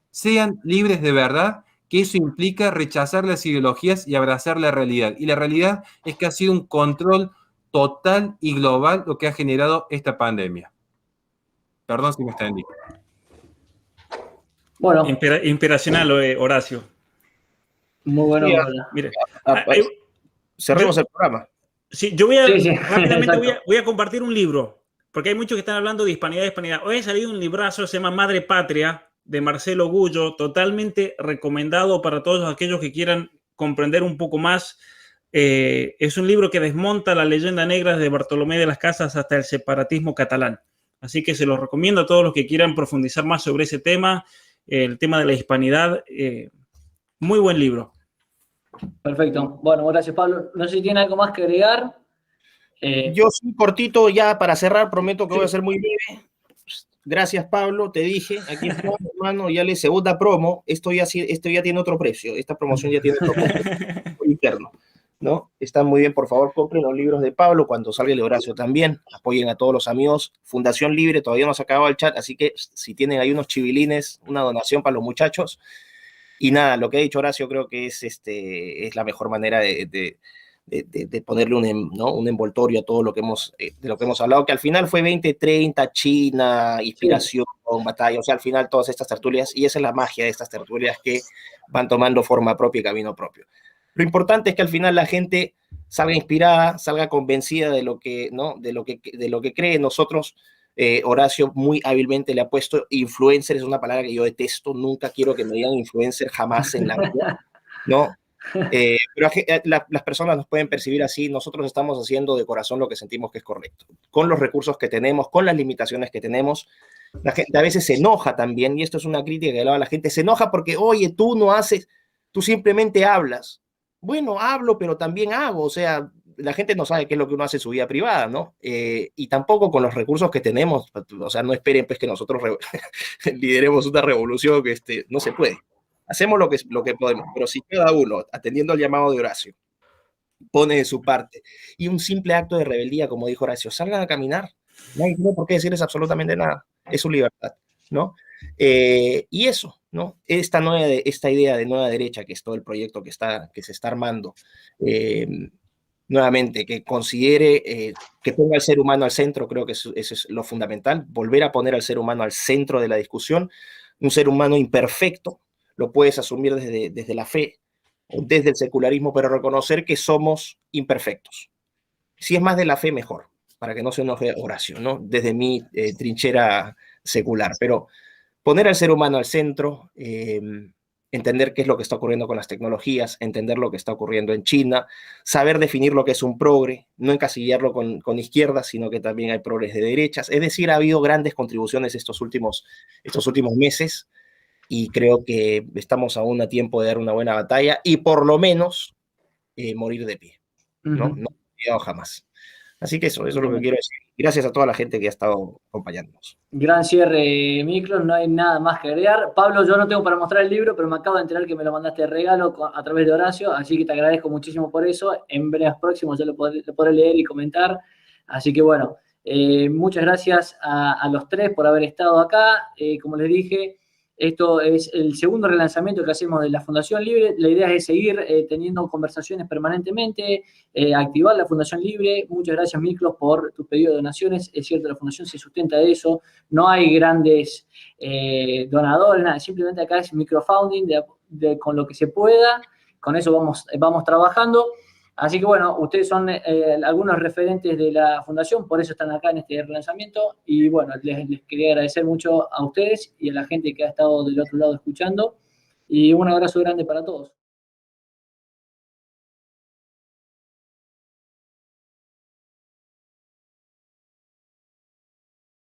Sean libres de verdad, que eso implica rechazar las ideologías y abrazar la realidad. Y la realidad es que ha sido un control total y global lo que ha generado esta pandemia. Perdón si me extendí. Bueno. Inspiracional, Horacio. Muy bueno. Mire, cerremos el programa. Sí, yo rápidamente voy a compartir un libro, porque hay muchos que están hablando de hispanidad. Hoy ha salido un librazo, se llama Madre Patria, de Marcelo Gullo, totalmente recomendado para todos aquellos que quieran comprender un poco más. Es un libro que desmonta la leyenda negra de Bartolomé de las Casas hasta el separatismo catalán. Así que se los recomiendo a todos los que quieran profundizar más sobre ese tema, el tema de la hispanidad. Muy buen libro. Perfecto. Bueno, gracias, Pablo. No sé si tiene algo más que agregar. Yo soy cortito ya para cerrar, prometo que voy a ser muy breve. Gracias, Pablo, te dije, aquí está, hermano, ya le segunda promo, esto ya tiene otro precio, esta promoción ya tiene otro precio interno, ¿no? Están muy bien, por favor, compren los libros de Pablo, cuando salga el de Horacio también, apoyen a todos los amigos, Fundación Libre, todavía no se ha acabado el chat, así que si tienen ahí unos chivilines, una donación para los muchachos, y nada, lo que ha dicho Horacio creo que es la mejor manera de ponerle un envoltorio a todo lo que de lo que hemos hablado, que al final fue 2030, China, inspiración, batalla, o sea, al final todas estas tertulias, y esa es la magia de estas tertulias que van tomando forma propia y camino propio. Lo importante es que al final la gente salga inspirada, salga convencida de lo que cree. Nosotros, Horacio muy hábilmente le ha puesto influencer, es una palabra que yo detesto, nunca quiero que me digan influencer jamás en la vida, ¿no? Pero las personas nos pueden percibir así. Nosotros estamos haciendo de corazón lo que sentimos que es correcto, con los recursos que tenemos, con las limitaciones que tenemos. La gente a veces se enoja también, y esto es una crítica que le hago a la gente, se enoja porque, oye, tú no haces, tú simplemente hablas. Bueno, hablo, pero también hago, o sea, la gente no sabe qué es lo que uno hace en su vida privada, ¿no? Y tampoco con los recursos que tenemos, o sea, no esperen pues que nosotros lideremos una revolución que no se puede. Hacemos lo que podemos, pero si cada uno, atendiendo al llamado de Horacio, pone de su parte, y un simple acto de rebeldía, como dijo Horacio, salgan a caminar, nadie tiene por qué decirles absolutamente nada, es su libertad, ¿no? Y eso, ¿no? Esta idea de nueva derecha, que es todo el proyecto que se está armando, nuevamente, que considere que ponga al ser humano al centro, creo que eso es lo fundamental, volver a poner al ser humano al centro de la discusión, un ser humano imperfecto, lo puedes asumir desde la fe, desde el secularismo, pero reconocer que somos imperfectos. Si es más de la fe, mejor, para que no se enoje Horacio, ¿no? Desde mi trinchera secular, pero poner al ser humano al centro, entender qué es lo que está ocurriendo con las tecnologías, entender lo que está ocurriendo en China, saber definir lo que es un progre, no encasillarlo con izquierdas, sino que también hay progres de derechas. Es decir, ha habido grandes contribuciones estos últimos meses y creo que estamos aún a tiempo de dar una buena batalla y por lo menos morir de pie, ¿no? No olvidado jamás. Así que eso es lo que quiero decir. Gracias a toda la gente que ha estado acompañándonos. Gran cierre, Miklos, no hay nada más que agregar. Pablo, yo no tengo para mostrar el libro, pero me acabo de enterar que me lo mandaste de regalo a través de Horacio, así que te agradezco muchísimo por eso. En breves próximos yo lo podré leer y comentar. Así que bueno, muchas gracias a los tres por haber estado acá. Como les dije, esto es el segundo relanzamiento que hacemos de la Fundación Libre. La idea es seguir teniendo conversaciones permanentemente, activar la Fundación Libre. Muchas gracias, Miklos, por tu pedido de donaciones. Es cierto, la Fundación se sustenta de eso. No hay grandes donadores, nada. Simplemente acá es microfunding con lo que se pueda. Con eso vamos trabajando. Así que bueno, ustedes son algunos referentes de la Fundación, por eso están acá en este relanzamiento. Y bueno, les quería agradecer mucho a ustedes y a la gente que ha estado del otro lado escuchando. Y un abrazo grande para todos.